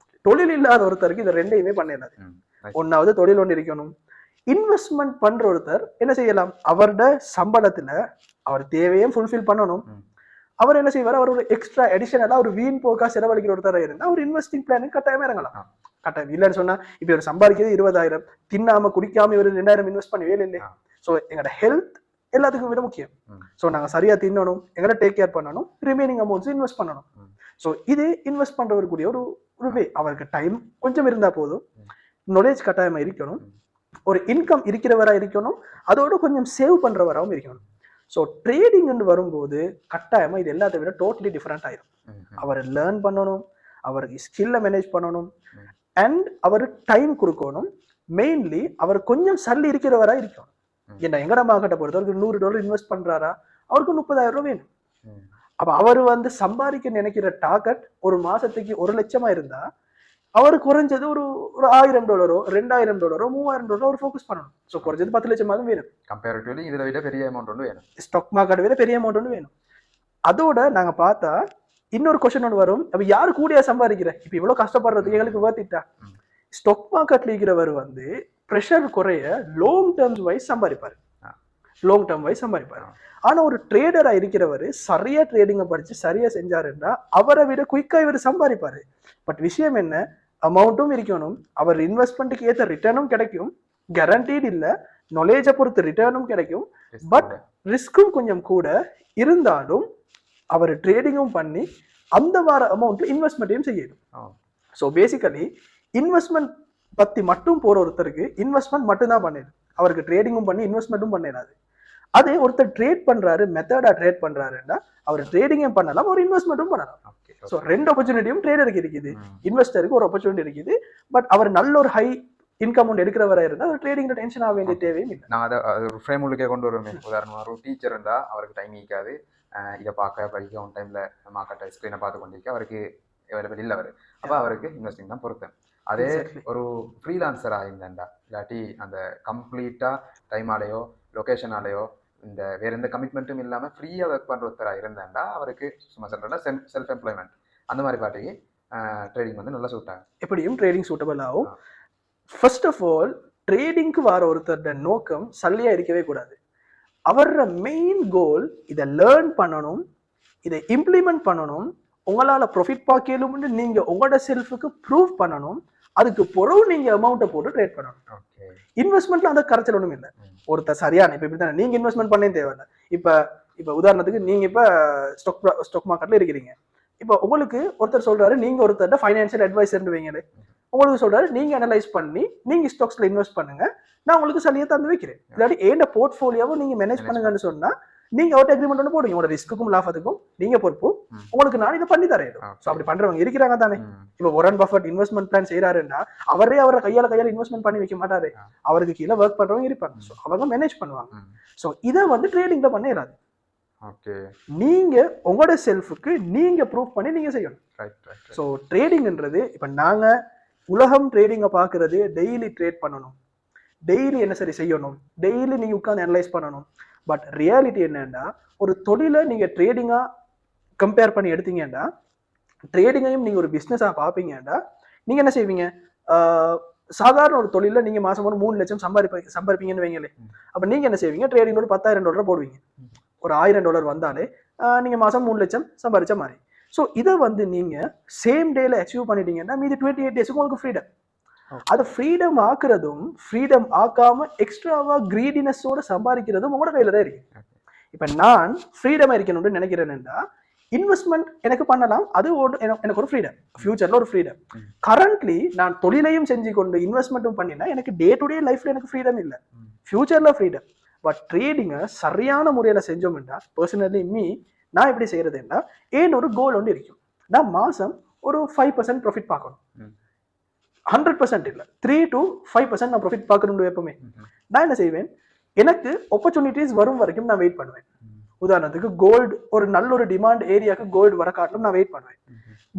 தொழில் இல்லாத ஒருத்தருக்கு இந்த ரெண்டையுமே பண்ணிடாது. ஒன்னாவது தொழில் ஒன்று இருக்கணும். இன்வெஸ்ட்மெண்ட் பண்ற ஒருத்தர் என்ன செய்யலாம், அவரோட சம்பளத்துல அவர் தேவையும் ஃபுல்ஃபில் பண்ணணும். அவர் என்ன செய்வார், அவர் ஒரு எக்ஸ்ட்ரா அடிஷனலா ஒரு வீண் போக்கா செலவழிக்கிற ஒருத்தர் இருந்தா அவர் இன்வெஸ்டிங் பிளானுக்கு கட்டாயமா இறங்கலாம். கட்டாயம் இல்லைன்னு சொன்னா இப்ப இவர் சம்பாதிக்கிறது 20,000, தின்னாம குடிக்காம இவர் 2,000 இன்வெஸ்ட் பண்ணவே இல்லை. ஸோ எங்களோட ஹெல்த் எல்லாத்துக்கும் விட முக்கியம். ஸோ நாங்க சரியா தின்னணும், எங்களை டேக் கேர் பண்ணணும், ரிமைனிங் அமௌண்ட்ஸ் இன்வெஸ்ட் பண்ணணும். ஸோ இது இன்வெஸ்ட் பண்றவருக்குரிய ஒரு வே. அவருக்கு டைம் கொஞ்சம் இருந்தா போதும், நாலேஜ் கட்டாயமா இருக்கணும், ஒரு இன்கம் இருக்கிறவரா இருக்கணும், அதோட கொஞ்சம் சேவ் பண்றவராகவும் இருக்கணும். ஸோ ட்ரேடிங் வரும்போது கட்டாயமா இது எல்லாத்தை விட டோட்டலி டிஃப்ரெண்ட் ஆயிரும். அவர் லேர்ன் பண்ணணும், அவருக்கு ஸ்கில்ல மேனேஜ் பண்ணணும், அண்ட் அவர் டைம் கொடுக்கணும். மெயின்லி அவர் கொஞ்சம் சல்லி இருக்கிறவரா இருக்கணும். ஏன்னா எங்கட மார்க்கெட்டை பொறுத்தவரைக்கும் $100 இன்வெஸ்ட் பண்றாரா, அவருக்கு 30,000 வேணும். அப்ப அவர் சம்பாதிக்க நினைக்கிற டார்கெட் ஒரு மாசத்துக்கு 1 லட்சமா இருந்தா அவர் குறைஞ்சது ஒரு $1,000, $2,000, $3,000 அவர் ஃபோக்கஸ் பண்ணணும். ஸோ குறைஞ்சது 10 லட்சமாவது வேணும். கம்பேரிட்டிவ்லி இதை விட பெரிய அமௌண்ட் ஒன்று வேணும். ஸ்டாக் மார்க்கெட்டை விட பெரிய அமௌண்ட் ஒன்று வேணும். அதோட நாங்க பார்த்தா இன்னொரு கொஸ்டின் ஒன்று வரும், அப்ப யாரு கூடியா சம்பாதிக்கிற, இப்ப இவ்வளவு கஷ்டப்படுறதுக்கு எங்களுக்கு வேர்த்திட்டா? ஸ்டாக் மார்க்கெட்ல இருக்கிறவர் ப்ரெஷர் குறைய லாங் டேர்ம்ஸ் வைஸ் சம்பாதிப்பாரு, ஆனா ஒரு ட்ரேடரா இருக்கிறவர் சரியா ட்ரேடிங்கை படிச்சு சரியா செஞ்சாருன்னா அவரை விட குயிக்கா இவர் சம்பாதிப்பாரு. பட் விஷயம் என்ன, அமௌண்ட்டும் இருக்கணும், அவர் இன்வெஸ்ட்மெண்ட்டுக்கு ஏற்ற ரிட்டர்னும் கிடைக்கும், கேரண்டீட் இல்ல, நாலேஜை பொறுத்து ரிட்டர்னும் கிடைக்கும், பட் ரிஸ்க்கும் கொஞ்சம் கூட இருந்தாலும் அவர் ட்ரேடிங்கும் பண்ணி அந்த வார அமௌண்ட் இன்வெஸ்ட்மெண்ட்டையும் செய்யணும். ஸோ பேசிக்கலி இன்வெஸ்ட்மெண்ட் பத்தி மட்டும் போற ஒருத்தருக்கு இன்வெஸ்ட்மெண்ட் மட்டும்தான் பண்ணிடும், அவருக்கு ட்ரேடிங்கும் பண்ணி இன்வெஸ்ட்மெண்ட்டும் பண்ணிடாது. அதே ஒருத்தர் ட்ரேட் பண்றாரு, மெத்தடா ட்ரேட் பண்றாருன்னா அவர் ட்ரேடிங்கும் பண்ணலாம், ஒரு இன்வெஸ்ட்மெண்ட்டும் பண்ணலாம். ஸோ 2 ஆப்பர்ச்சுனிட்டியும் ட்ரேடருக்கு இருக்குது, இன்வெஸ்டருக்கு ஒரு ஆப்பர்ச்சுனிட்டி இருக்குது. பட் அவர் நல்ல ஒரு ஹை இன்கம் ஒன்று எடுக்கிறவரா இருந்தால் அவர் ட்ரேடிங்ல டென்ஷன் ஆக வேண்டிய தேவையும் இல்லை. நான் அதை ஒரு ஃப்ரேம் உள்ளே கொண்டு வருவேன். உதாரணமாக ஒரு டீச்சர் இருந்தால் அவருக்கு டைம் ஈக்காது, இதை பார்க்க படிக்க ஒன் டைம்ல மார்க்கெட்டை ஸ்க்ரீனை பார்த்து கொண்டிருக்க அவருக்கு அவைலபிள் இல்லை. அப்போ அவருக்கு இன்வெஸ்டிங் தான் பொறுத்தேன். அதே ஒரு ஃப்ரீலான்சராக இருந்தாண்டா, இல்லாட்டி அந்த கம்ப்ளீட்டாக டைமாலேயோ லொக்கேஷனாலேயோ இந்த வேற எந்த கமிட்மெண்ட்டும் இல்லாமல் ஃப்ரீயாக ஒர்க் பண்ணுற ஒருத்தராக இருந்தாண்டா அவருக்கு சும்மா சொல்கிறேன்னா செல்ஃப் எம்ப்ளாய்மெண்ட் அந்த மாதிரி பாட்டிக்கு ட்ரேடிங் நல்லா சூட் ஆகும். எப்படியும் ட்ரேடிங் சூட்டபிள் ஆகும். ஃபர்ஸ்ட் ஆஃப் ஆல் ட்ரேடிங்க்கு வர ஒருத்தரோட நோக்கம் சல்லியாக இருக்கவே கூடாது. அவரோட மெயின் கோல் இதை லேர்ன் பண்ணணும், இதை இம்ப்ளிமெண்ட் பண்ணணும், உங்களால் ப்ராஃபிட் பார்க்கலும்னு நீங்கள் உங்களோட செல்ஃபுக்கு ப்ரூவ் பண்ணணும். அதுக்கு பிறகு நீங்கள் அமௌண்ட்டை போட்டு ட்ரேட் பண்ணணும். இன்வெஸ்ட்மெண்ட்ல அந்த கரைச்சல் ஒன்றும் இல்லை. ஒருத்தர் சரியான இப்போ இப்படி தானே நீங்கள் இன்வெஸ்ட்மெண்ட் பண்ணே தேவையில்லை. இப்போ உதாரணத்துக்கு நீங்கள் இப்போ ஸ்டாக் மார்க்கெட்டில் இருக்கிறீங்க. இப்போ உங்களுக்கு ஒருத்தர் சொல்கிறாரு, நீங்கள் ஒருத்தர் ஃபைனான்ஷியல் அட்வைசர்னு வைங்களே, உங்களுக்கு சொல்கிறாரு நீங்கள் அனலைஸ் பண்ணி நீங்கள் ஸ்டாக்ஸில் இன்வெஸ்ட் பண்ணுங்க, நான் உங்களுக்கு சலியை தந்து வைக்கிறேன், இல்லாட்டி ஏண்ட போர்ட்ஃபோலியோவை நீங்கள் மேனேஜ் பண்ணுங்கன்னு சொன்னால் நீங்க அவுட் அக்ரிமெண்ட் ஒன்று போடுங்க, உங்களோட ரிஸ்க்குக்கும் லாபத்துக்கும் நீங்க பொறுப்பு, உங்களுக்கு நான் இதை பண்ணி தரேன். ஸோ அப்படி பண்றவங்க இருக்கிறாங்க தானே. இப்போ வாரன் பஃபட் இன்வெஸ்ட்மெண்ட் பிளான் செய்யறாருன்னா அவரை கையால இன்வெஸ்ட்மெண்ட் பண்ணி வைக்க மாட்டாரு, அவருக்கு கீழே ஒர்க் பண்றவங்க இருப்பாங்க. ஸோ அவங்க மேனேஜ் பண்ணுவாங்க. ஸோ இதை வந்து ட்ரேடிங்ல பண்ண இயலாது. நீங்க உங்களோட செல்ஃபுக்கு நீங்க ப்ரூவ் பண்ணி நீங்க செய்யணும். ஸோ ட்ரேடிங்ன்றது இப்ப நாங்க உலகம் ட்ரேடிங்கை பாக்குறது டெய்லி ட்ரேட் பண்ணணும், டெய்லி என்ன சரி செய்யணும், டெய்லி நீங்க உட்காந்து அனலைஸ் பண்ணணும். பட் ரியாலிட்டி என்னன்னா ஒரு தொழிலை நீங்க ட்ரேடிங்கா கம்பேர் பண்ணி எடுத்தீங்கன்னா, ட்ரேடிங்கையும் நீங்க ஒரு பிசினஸா பாப்பீங்கன்னா, நீங்க என்ன செய்வீங்க, சாதாரண ஒரு தொழில நீங்க மாசம் ஒரு 3 லட்சம் சம்பாதிப்பீங்கன்னு வைங்களே. அப்ப நீங்க என்ன செய்வீங்க, ட்ரேடிங்கோட $10,000 போடுவீங்க. ஒரு $1000 வந்தாலே நீங்க மாசம் 3 லட்சம் சம்பாதிச்ச மாதிரி. ஸோ இதை வந்து நீங்க சேம் டேல அச்சீவ் பண்ணிட்டீங்கன்னா மீதி 28 டேஸுக்கு உங்களுக்கு ஃப்ரீடம். அதை ஃப்ரீடம் ஆக்குறதும் ஃப்ரீடம் ஆக்காம எக்ஸ்ட்ராவா கிரீடினஸோட சம்பாதிக்கிறதும் உங்களோட கையில தான் இருக்கு. இப்ப நான் ஃப்ரீடமா இருக்கணும்னு நினைக்கிறேன்னா இன்வெஸ்ட்மெண்ட் எனக்கு பண்ணலாம், அது எனக்கு ஒரு ஃப்ரீடம், ஃபியூச்சர்ல ஒரு ஃப்ரீடம். கரண்ட்லி நான் தொழிலையும் செஞ்சு கொண்டு இன்வெஸ்ட்மெண்ட்டும் பண்ணினா எனக்கு டே டு டே லைஃப்ல எனக்கு ஃப்ரீடம் இல்லை, ஃபியூச்சர்ல ஃப்ரீடம். பட் ட்ரேடிங்கை சரியான முறையில் செஞ்சோம்னா, பர்சனலி நான் எப்படி செய்யறதுன்னா, ஏன் ஒரு கோல் ஒன்று இருக்கும். நான் மாசம் ஒரு 5% ப்ராஃபிட் பார்க்கணும், 100% இல்லை, 3 to 5% நான் ப்ராஃபிட் பார்க்கணும் எப்பவுமே. நான் என்ன செய்வேன், எனக்கு ஆப்பர்ச்சுனிட்டிஸ் வரும் வரைக்கும் நான் வெயிட் பண்ணுவேன். உதாரணத்துக்கு கோல்டு ஒரு நல்ல ஒரு டிமாண்ட் ஏரியாவுக்கு கோல்டு வர காட்டிலும் நான் வெயிட் பண்ணுவேன்.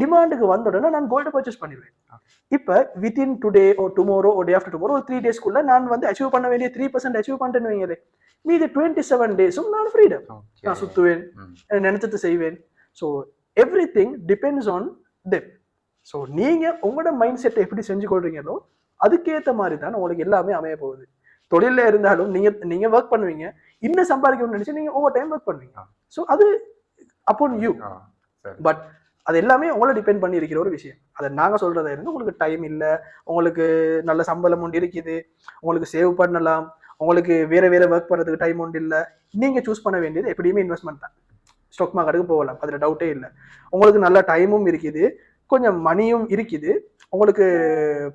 டிமாண்டுக்கு வந்த உடனே நான் கோல்டை பர்ச்சேஸ் பண்ணிடுவேன். இப்போ வித்தின் டுடே ஓ டுமாரோ ஓ டே ஆஃப்டர் டுமாரோ ஒரு 3 டேஸ்க்குள்ள நான் வந்து அச்சீவ் பண்ண வேண்டிய 3% அச்சீவ் பண்ணிட்டேன்னு வைங்களே, மீதி 27 டேஸும் நான் ஃப்ரீடம், நான் சுத்துவேன், நினைச்சது செய்வேன். So every thing depends on them. So நீங்க உங்களோட மைண்ட் செட்டை எப்படி செஞ்சு கொள்றீங்களோ அதுக்கேற்ற மாதிரி தான் உங்களுக்கு எல்லாமே அமைய போகுது. தொழில இருந்தாலும் நீங்க ஒர்க் பண்ணுவீங்க, இன்னும் சம்பாதிக்கணும்னு நினைச்சு நீங்க ஓவர் டைம் ஒர்க் பண்ணுவீங்க. ஸோ அது அப்போன் யூ. பட் அது எல்லாமே உங்களை டிபெண்ட் பண்ணி இருக்கிற ஒரு விஷயம். அதை நாங்க சொல்றதா இருந்து உங்களுக்கு டைம் இல்லை, உங்களுக்கு நல்ல சம்பளம் ஒன்று இருக்குது, உங்களுக்கு சேவ் பண்ணலாம், உங்களுக்கு வேற ஒர்க் பண்ணுறதுக்கு டைம் ஒன்று இல்லை, நீங்க சூஸ் பண்ண வேண்டியது எப்படியுமே இன்வெஸ்ட்மெண்ட் தான். ஸ்டாக் மார்க்கெட்டுக்கு போகலாம், அதுல டவுட்டே இல்லை. உங்களுக்கு நல்ல டைமும் இருக்குது, கொஞ்சம் மணியும் இருக்குது, உங்களுக்கு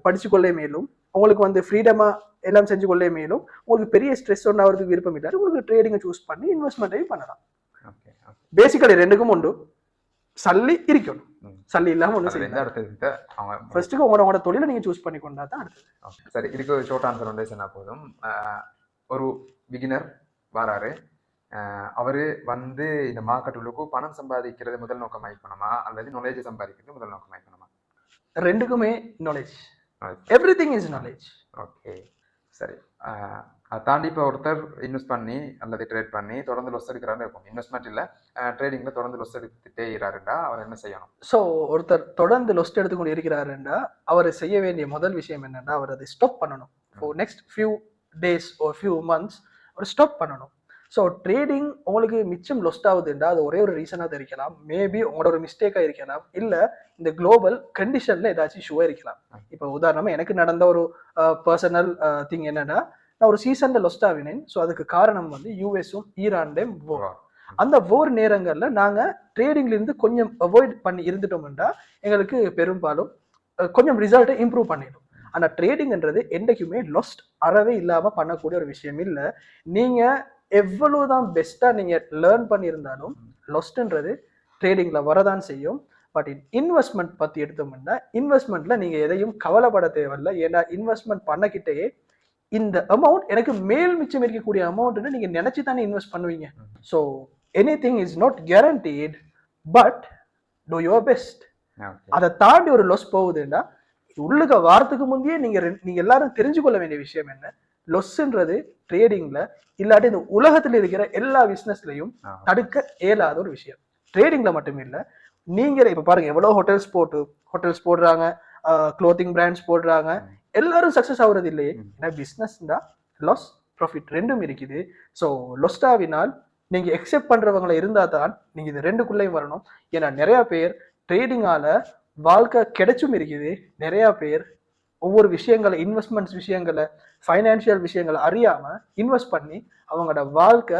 படிச்சு கொள்ளே மேலும், உங்களுக்கு வந்து ஃப்ரீடமா எல்லாம் செஞ்சு கொள்ளே மேலும், உங்களுக்கு பெரிய ஸ்ட்ரெஸ் ஒன்று ஆகிறதுக்கு விருப்பம் இல்லாது உங்களுக்கு ட்ரேடிங்கை சூஸ் பண்ணி இன்வெஸ்ட்மெண்ட்டையும் பண்ணலாம். பேசிக்கலி ரெண்டுக்கும் உண்டு, சல்லி இருக்கணும், சல்லி இல்லாம ஒண்ணு செய்யுங்க. ஃபர்ஸ்ட்டுக்கு உங்களோட தொழிலை நீங்க சூஸ் பண்ணி கொண்டா தான் அடுத்தது. சரி, இதுக்கு ஒரு ஷார்ட் ஆன்சர் ஒன்றே சொன்னா போதும். ஒரு பிகினர் வராரு, அவரு வந்து இந்த மார்க்கெட் உள்ளுக்கு பணம் சம்பாதிக்கிறது முதல் நோக்கம் ஆயிக்கணுமா அல்லது நாலேஜ் சம்பாதிக்கிறது முதல் நோக்கம் ஆயிக்கணுமா? ரெண்டுக்குமே knowledge, everything is knowledge. Okay, சரி. அதை தாண்டி இப்போ ஒருத்தர் இன்வெஸ்ட் பண்ணி அல்லது ட்ரேட் பண்ணி தொடர்ந்து லொஸ் எடுக்கிறாரு இருக்கும், இன்வெஸ்ட்மெண்ட் இல்லை ட்ரேடிங்ல தொடர்ந்து லொஸ் எடுத்துட்டே இருக்கிறாருண்டா அவர் என்ன செய்யணும்? ஸோ ஒருத்தர் தொடர்ந்து லொஸ் எடுத்துக்கொண்டு இருக்கிறாருண்டா அவர் செய்ய வேண்டிய முதல் விஷயம் என்னன்னா, அவர் அதை ஸ்டாப் பண்ணணும். ஃபார் நெக்ஸ்ட் ஃபியூ டேஸ் ஒரு ஃபியூ மந்த்ஸ் அவர் ஸ்டாப் பண்ணணும். ஸோ ட்ரேடிங் உங்களுக்கு மிச்சம் லொஸ்ட் ஆகுதுன்றா அது ஒரே ஒரு ரீசனாக தான் இருக்கலாம், மேபி உங்களோட ஒரு மிஸ்டேக்காக இருக்கலாம், இல்லை இந்த குளோபல் கண்டிஷன்ல ஏதாச்சும் இஷ்யூவாக இருக்கலாம். இப்போ உதாரணமாக எனக்கு நடந்த ஒரு பர்சனல் திங் என்னன்னா, நான் ஒரு சீசன்ல லொஸ்ட் ஆகினேன். ஸோ அதுக்கு காரணம் வந்து யூஎஸும் ஈரான்டையும் வோர். அந்த வோர் நேரங்களில் நாங்கள் ட்ரேடிங்ல இருந்து கொஞ்சம் அவாய்ட் பண்ணி இருந்துட்டோம்னா எங்களுக்கு பெரும்பாலும் கொஞ்சம் ரிசல்ட்டை இம்ப்ரூவ் பண்ணிடும். ஆனால் ட்ரேடிங்ன்றது என்றைக்குமே லொஸ்ட் அறவே இல்லாமல் பண்ணக்கூடிய ஒரு விஷயம் இல்லை. நீங்கள் எவ்வளவுதான் பெஸ்ட்டாக நீங்கள் லேர்ன் பண்ணியிருந்தாலும் லொஸ்ட்ன்றது ட்ரேடிங்கில் வரதான் செய்யும். பட் இன்வெஸ்ட்மெண்ட் பற்றி எடுத்தோம்னா இன்வெஸ்ட்மெண்ட்டில் நீங்கள் எதையும் கவலைப்பட தேவையில்லை. ஏன்னா இன்வெஸ்ட்மெண்ட் பண்ணக்கிட்டேயே இந்த அமௌண்ட் எனக்கு மேல் மிச்சம் இருக்கக்கூடிய அமௌண்ட்னு நீங்கள் நினச்சி தானே இன்வெஸ்ட் பண்ணுவீங்க. So any thing is not guaranteed, but two your best. அதை தாண்டி ஒரு லொஸ் போகுதுன்னா உள்ளுக்க வாரத்துக்கு முந்தையே நீங்கள் எல்லாரும் தெரிஞ்சு கொள்ள வேண்டிய விஷயம் என்ன, லொஸ்ன்றது ட்ரேடிங்ல இல்லாட்டி இந்த உலகத்தில் இருக்கிற எல்லா பிஸ்னஸ்லையும் தடுக்க இயலாத ஒரு விஷயம். ட்ரேடிங்ல மட்டும் இல்லை, நீங்க இப்ப பாருங்க எவ்வளவு ஹோட்டல்ஸ் போடுறாங்க, க்ளோத்திங் பிராண்ட்ஸ் போடுறாங்க, எல்லாரும் சக்சஸ் ஆகுறது இல்லையே. ஏன்னா பிஸ்னஸ் தான் லாஸ் ப்ராஃபிட் ரெண்டும் இருக்குது. ஸோ லொஸ்டாவினால் நீங்க எக்ஸெப்ட் பண்றவங்களை இருந்தா தான் நீங்க இது ரெண்டுக்குள்ளேயும் வரணும். ஏன்னா நிறைய பேர் ட்ரேடிங்கால வாழ்க்கை கிடைச்சும் இருக்குது, நிறைய பேர் ஒவ்வொரு விஷயங்களை இன்வெஸ்ட்மெண்ட்ஸ் விஷயங்களை ஃபைனான்சியல் விஷயங்களை அறியாம இன்வெஸ்ட் பண்ணி அவங்களோட வாழ்க்கை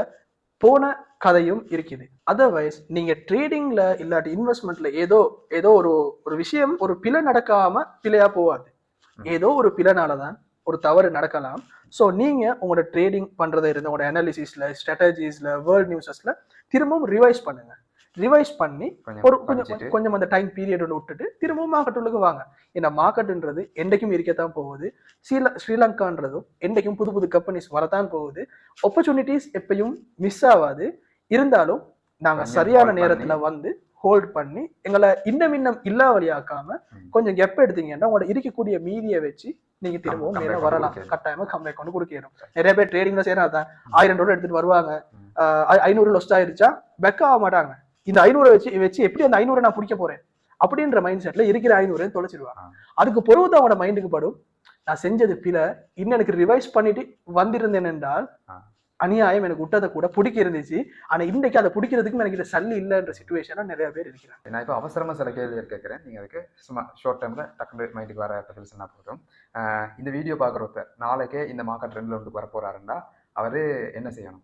போன கதையும் இருக்குது. அதர்வைஸ் நீங்க ட்ரேடிங்ல இல்லாட்டி இன்வெஸ்ட்மெண்ட்ல ஏதோ ஒரு விஷயம் ஒரு பிழை நடக்காம பிழையா போவாது. ஏதோ ஒரு பிழைனாலதான் ஒரு தவறு நடக்கலாம். ஸோ நீங்க உங்களோட ட்ரேடிங் பண்றதை இருந்து உங்களோட அனாலிசிஸ்ல, ஸ்ட்ராட்டஜிஸ்ல, வேர்ல்ட் நியூஸஸ்ல திரும்பவும் ரிவைஸ் பண்ணுங்க. ரிவைஸ் பண்ணி கொஞ்சம் அந்த டைம் பீரியட் ஒன்று விட்டுட்டு திரும்பவும் மார்க்கெட் உள்ளுக்கு வாங்க. ஏன்னா மார்க்கெட்ன்றது என்றைக்கும் இருக்கத்தான் போகுது. ஸ்ரீலங்கான்றதும் என்றைக்கும் புது புது கம்பெனிஸ் வரத்தான் போகுது. ஆப்பர்ச்சுனிட்டிஸ் எப்பயும் மிஸ் ஆகாது. இருந்தாலும் நாங்க சரியான நேரத்துல வந்து ஹோல்ட் பண்ணி எங்களை இன்னும் இல்லா வழியாக்காம கொஞ்சம் கெப் எடுத்தீங்கன்னா உங்களோட இருக்கக்கூடிய மீதியை வச்சு நீங்க திரும்பவும் மேல வரலாம். கட்டாயமா கம்பேக் கொண்டு கொடுக்கணும். நிறைய பேர் ட்ரேடிங்ல செய்யறாதான் $1000 எடுத்துட்டு வருவாங்க. 500 லொஸ்ட் ஆயிருச்சா பெக் ஆக மாட்டாங்க. இந்த 500 வச்சு எப்படி அந்த 500 நான் பிடிக்க போறேன் அப்படின்ற மைண்ட் செட்ல இருக்கிற 500 தொலைச்சிருவாங்க. அதுக்கு பொறுத்து அவனோட மைண்டுக்கு படும், நான் செஞ்சது பில இன்னும் எனக்கு ரிவைஸ் பண்ணிட்டு வந்திருந்தேன் என்றால் அநியாயம், எனக்கு விட்டதை கூட பிடிக்க இருந்துச்சு. ஆனா இன்னைக்கு அதை பிடிக்கிறதுக்கும் எனக்கு சல்லி இல்லைன்ற சிச்சுவேஷனா நிறைய பேர் இருக்கிறாங்க. நான் இப்போ அவசரமா சில கேள்வி கேட்கிறேன். நீங்க அதுக்கு சும்மா ஷார்ட் டைம்ல டக்குனு மைண்டுக்கு வர பதில் சொன்னா போதும். இந்த வீடியோ பார்க்குறவர் நாளைக்கே இந்த மார்க்கெட் ட்ரெண்ட்ல வந்து வர போறாருன்னா அவரு என்ன செய்யணும்?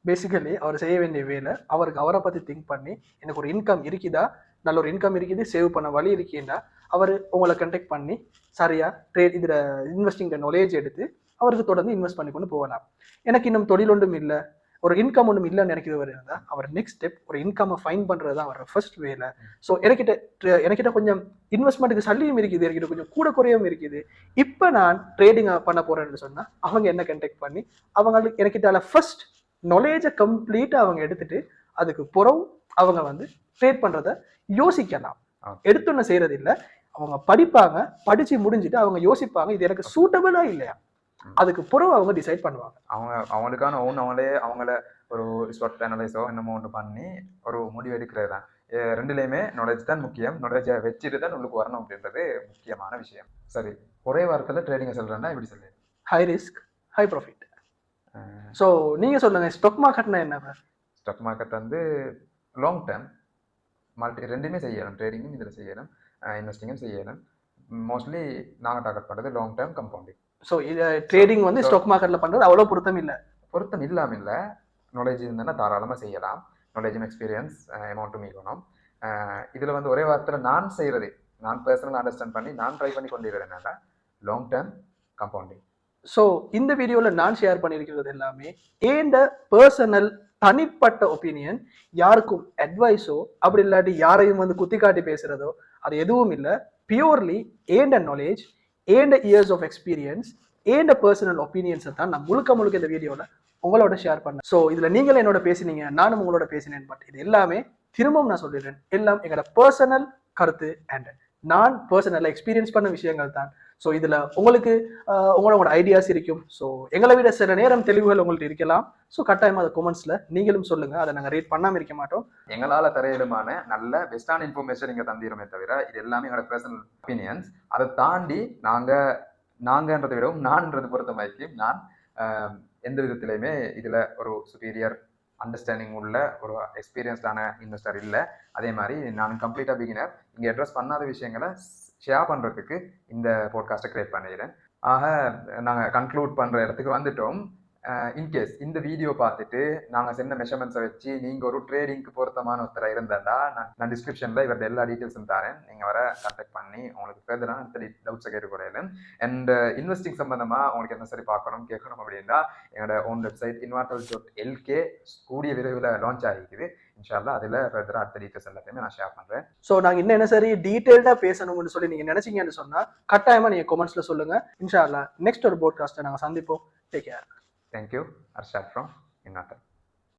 பேசிக்கலி அவர் செய்ய வேண்டிய வேலை, அவருக்கு அவரை பத்தி திங்க் பண்ணி எனக்கு ஒரு இன்கம் இருக்குதா, நல்ல ஒரு இன்கம் இருக்குது, சேவ் பண்ண வழி இருக்குன்னா அவர் உங்களை கண்டெக்ட் பண்ணி சரியா ட்ரேட் இதுல இன்வெஸ்டிங் நாலேஜ் எடுத்து அவருக்கு தொடர்ந்து இன்வெஸ்ட் பண்ணி கொண்டு போகலாம். எனக்கு இன்னும் தொழில் ஒன்றும் இல்லை, ஒரு இன்கம் ஒன்றும் இல்லைன்னு நினைக்கிறவர் இருந்தா அவர் நெக்ஸ்ட் ஸ்டெப் ஒரு இன்கம் ஃபைன் பண்றது தான் அவர் ஃபர்ஸ்ட் வேலை. ஸோ எனக்கிட்ட கொஞ்சம் இன்வெஸ்ட்மெண்ட்டுக்கு சல்லியும் இருக்குது, என்கிட்ட கொஞ்சம் கூட குறையும் இருக்குது, இப்போ நான் ட்ரேடிங் பண்ண போறேன்னு சொன்னா அவங்க என்ன கண்டெக்ட் பண்ணி அவங்களுக்கு எனக்கிட்ட ஃபர்ஸ்ட் நாலேஜை கம்ப்ளீட்டா அவங்க எடுத்துட்டு அதுக்கு புறம் அவங்க வந்து ட்ரேட் பண்றத யோசிக்கலாம். எடுத்துன்னு செய்யறது இல்லை, அவங்க படிப்பாங்க, படிச்சு முடிஞ்சுட்டு அவங்க யோசிப்பாங்க இது எனக்கு சூட்டபிளா இல்லையா, அதுக்கு புறம் அவங்க டிசைட் பண்ணுவாங்க. அவங்களுக்கான அவங்கள ஒரு ஸ்பாட் அனலைஸோ என்னமோ ஒன்று பண்ணி ஒரு முடிவு எடுக்கிறது தான். ரெண்டுலேயுமே நாலேஜ் தான் முக்கியம். நாலேஜை வச்சுட்டு தான் உங்களுக்கு வரணும் அப்படின்றது முக்கியமான விஷயம். சரி, ஒரே வாரத்தில் ட்ரேடிங்கை சொல்கிறேன்னா எப்படி சொல்லுங்க? High risk high profit. So நீங்க சொல்லுங்க, ஸ்டாக் மார்க்கெட்னா என்ன? ஸ்டாக் மார்க்கெட் வந்து லாங் டேர்ம் ரெண்டுமே செய்யணும். ட்ரேடிங்கும் இதில் செய்யணும், இன்வெஸ்டிங்கும் செய்யணும். மோஸ்ட்லி நாங்கள் டார்கெட் பண்ணுறது லாங் டேர்ம் கம்பவுண்டிங். ஸோ இது ட்ரேடிங் வந்து ஸ்டாக் மார்க்கெட்ல பண்றது அவ்வளோ பொருத்தம் இல்லாமல் இல்லை. நாலேஜ் இருந்தால் தாராளமாக செய்யலாம். நாலேஜும் எக்ஸ்பீரியன்ஸ் அமௌண்ட்டும் இருக்கணும். இதில் வந்து ஒரே வாரத்தில் நான் செய்கிறது, நான் பர்சனல் அண்டர்ஸ்டாண்ட் பண்ணி நான் ட்ரை பண்ணி கொண்டிருக்கிறதுனால லாங் டேர்ம் கம்பவுண்டிங். ஸோ இந்த வீடியோவில் நான் ஷேர் பண்ணியிருக்கிறது எல்லாமே ஏண்ட பர்சனல் தனிப்பட்ட ஒப்பீனியன். யாருக்கும் அட்வைஸோ அப்படி இல்லாட்டி யாரையும் வந்து குத்தி காட்டி பேசுறதோ அது எதுவும் இல்லை. பியூர்லி ஏண்ட நாலேஜ், ஏண்ட இயர்ஸ் ஆஃப் எக்ஸ்பீரியன்ஸ், ஏண்ட பர்சனல் ஒப்பீனியன்ஸை தான் நான் முழுக்க இந்த வீடியோவில் உங்களோட ஷேர் பண்ணேன். ஸோ இதில் நீங்களும் என்னோட பேசினீங்க, நானும் உங்களோட பேசினேன். பட் இது எல்லாமே திரும்பவும் நான் சொல்லிடுறேன், எல்லாம் எங்களோட பர்சனல் கருத்து அண்ட் நான் பர்சனலாக எக்ஸ்பீரியன்ஸ் பண்ண விஷயங்கள் தான். ஸோ இதில் உங்களுக்கு உங்களோட ஐடியாஸ் இருக்கும். ஸோ எங்களை விட சில நேரம் தெளிவுகள் உங்கள்கிட்ட இருக்கலாம். ஸோ கட்டாயமாக அதை கமெண்ட்ஸில் நீங்களும் சொல்லுங்கள், அதை நாங்கள் ரேட் பண்ணாமல் இருக்க மாட்டோம். எங்களால் தரையிலுமான நல்ல பெஸ்டான இன்ஃபர்மேஷன் நீங்கள் தந்திருமே தவிர இது எல்லாமே எங்களோட பர்சனல் ஒப்பீனியன்ஸ். அதை தாண்டி நாங்கன்றதை விடவும் நான்ன்றது பொறுத்த மாதிரிக்கும் நான் எந்த விதத்திலையுமே இதில் ஒரு சுப்பீரியர் அண்டர்ஸ்டாண்டிங் உள்ள ஒரு எக்ஸ்பீரியன்ஸ்டான இன்வெஸ்டர் இல்லை. அதே மாதிரி நான் கம்ப்ளீட்டாக பிகினர். இங்கே அட்ரஸ் பண்ணாத விஷயங்களை ஷேர் பண்ணுறதுக்கு இந்த போட்காஸ்ட்டை கிரியேட் பண்ணிடுறேன். ஆக நாங்கள் கன்க்ளூட் பண்ணுற இடத்துக்கு வந்துட்டோம். இன்கேஸ் இந்த வீடியோ பார்த்துட்டு நாங்கள் சொன்ன மெஷர்மெண்ட்ஸை வச்சு நீங்கள் ஒரு ட்ரேடிங்க்கு பொருத்தமான ஒருத்தராக இருந்தாண்டா நான் டிஸ்கிரிப்ஷனில் இவரோட எல்லா டீட்டெயில்ஸும் தரேன். நீங்கள் வர கான்டாக்ட் பண்ணி உங்களுக்கு ஃபர்தரான டவுட்ஸை கேட்டுக்கூடாது. அண்ட் இன்வெஸ்டிங் சம்மந்தமாக உங்களுக்கு என்ன சரி பார்க்கணும் கேட்கணும் அப்படின்னா என்னோட ஓன் வெப்சைட் invartal.lk கூடிய விரைவில் லான்ச் ஆகிக்குது. இன்ஷால்லா அதில் ஃபர்தராக அடுத்த டீட்டெயில்ஸ் எல்லாத்தையுமே நான் ஷேர் பண்ணுறேன். ஸோ நாங்கள் இன்னும் என்ன சரி டீட்டெயில்டாக பேசணும்னு சொல்லி நீங்கள் நினச்சிங்கன்னு சொன்னால் கட்டாயமாக நீங்கள் கமெண்ட்ஸில் சொல்லுங்கள். இன்ஷால்லா நெக்ஸ்ட் ஒரு போட்காஸ்ட்டை நாங்கள் சந்திப்போம். Take care. Thank you. Arshad from Invartal.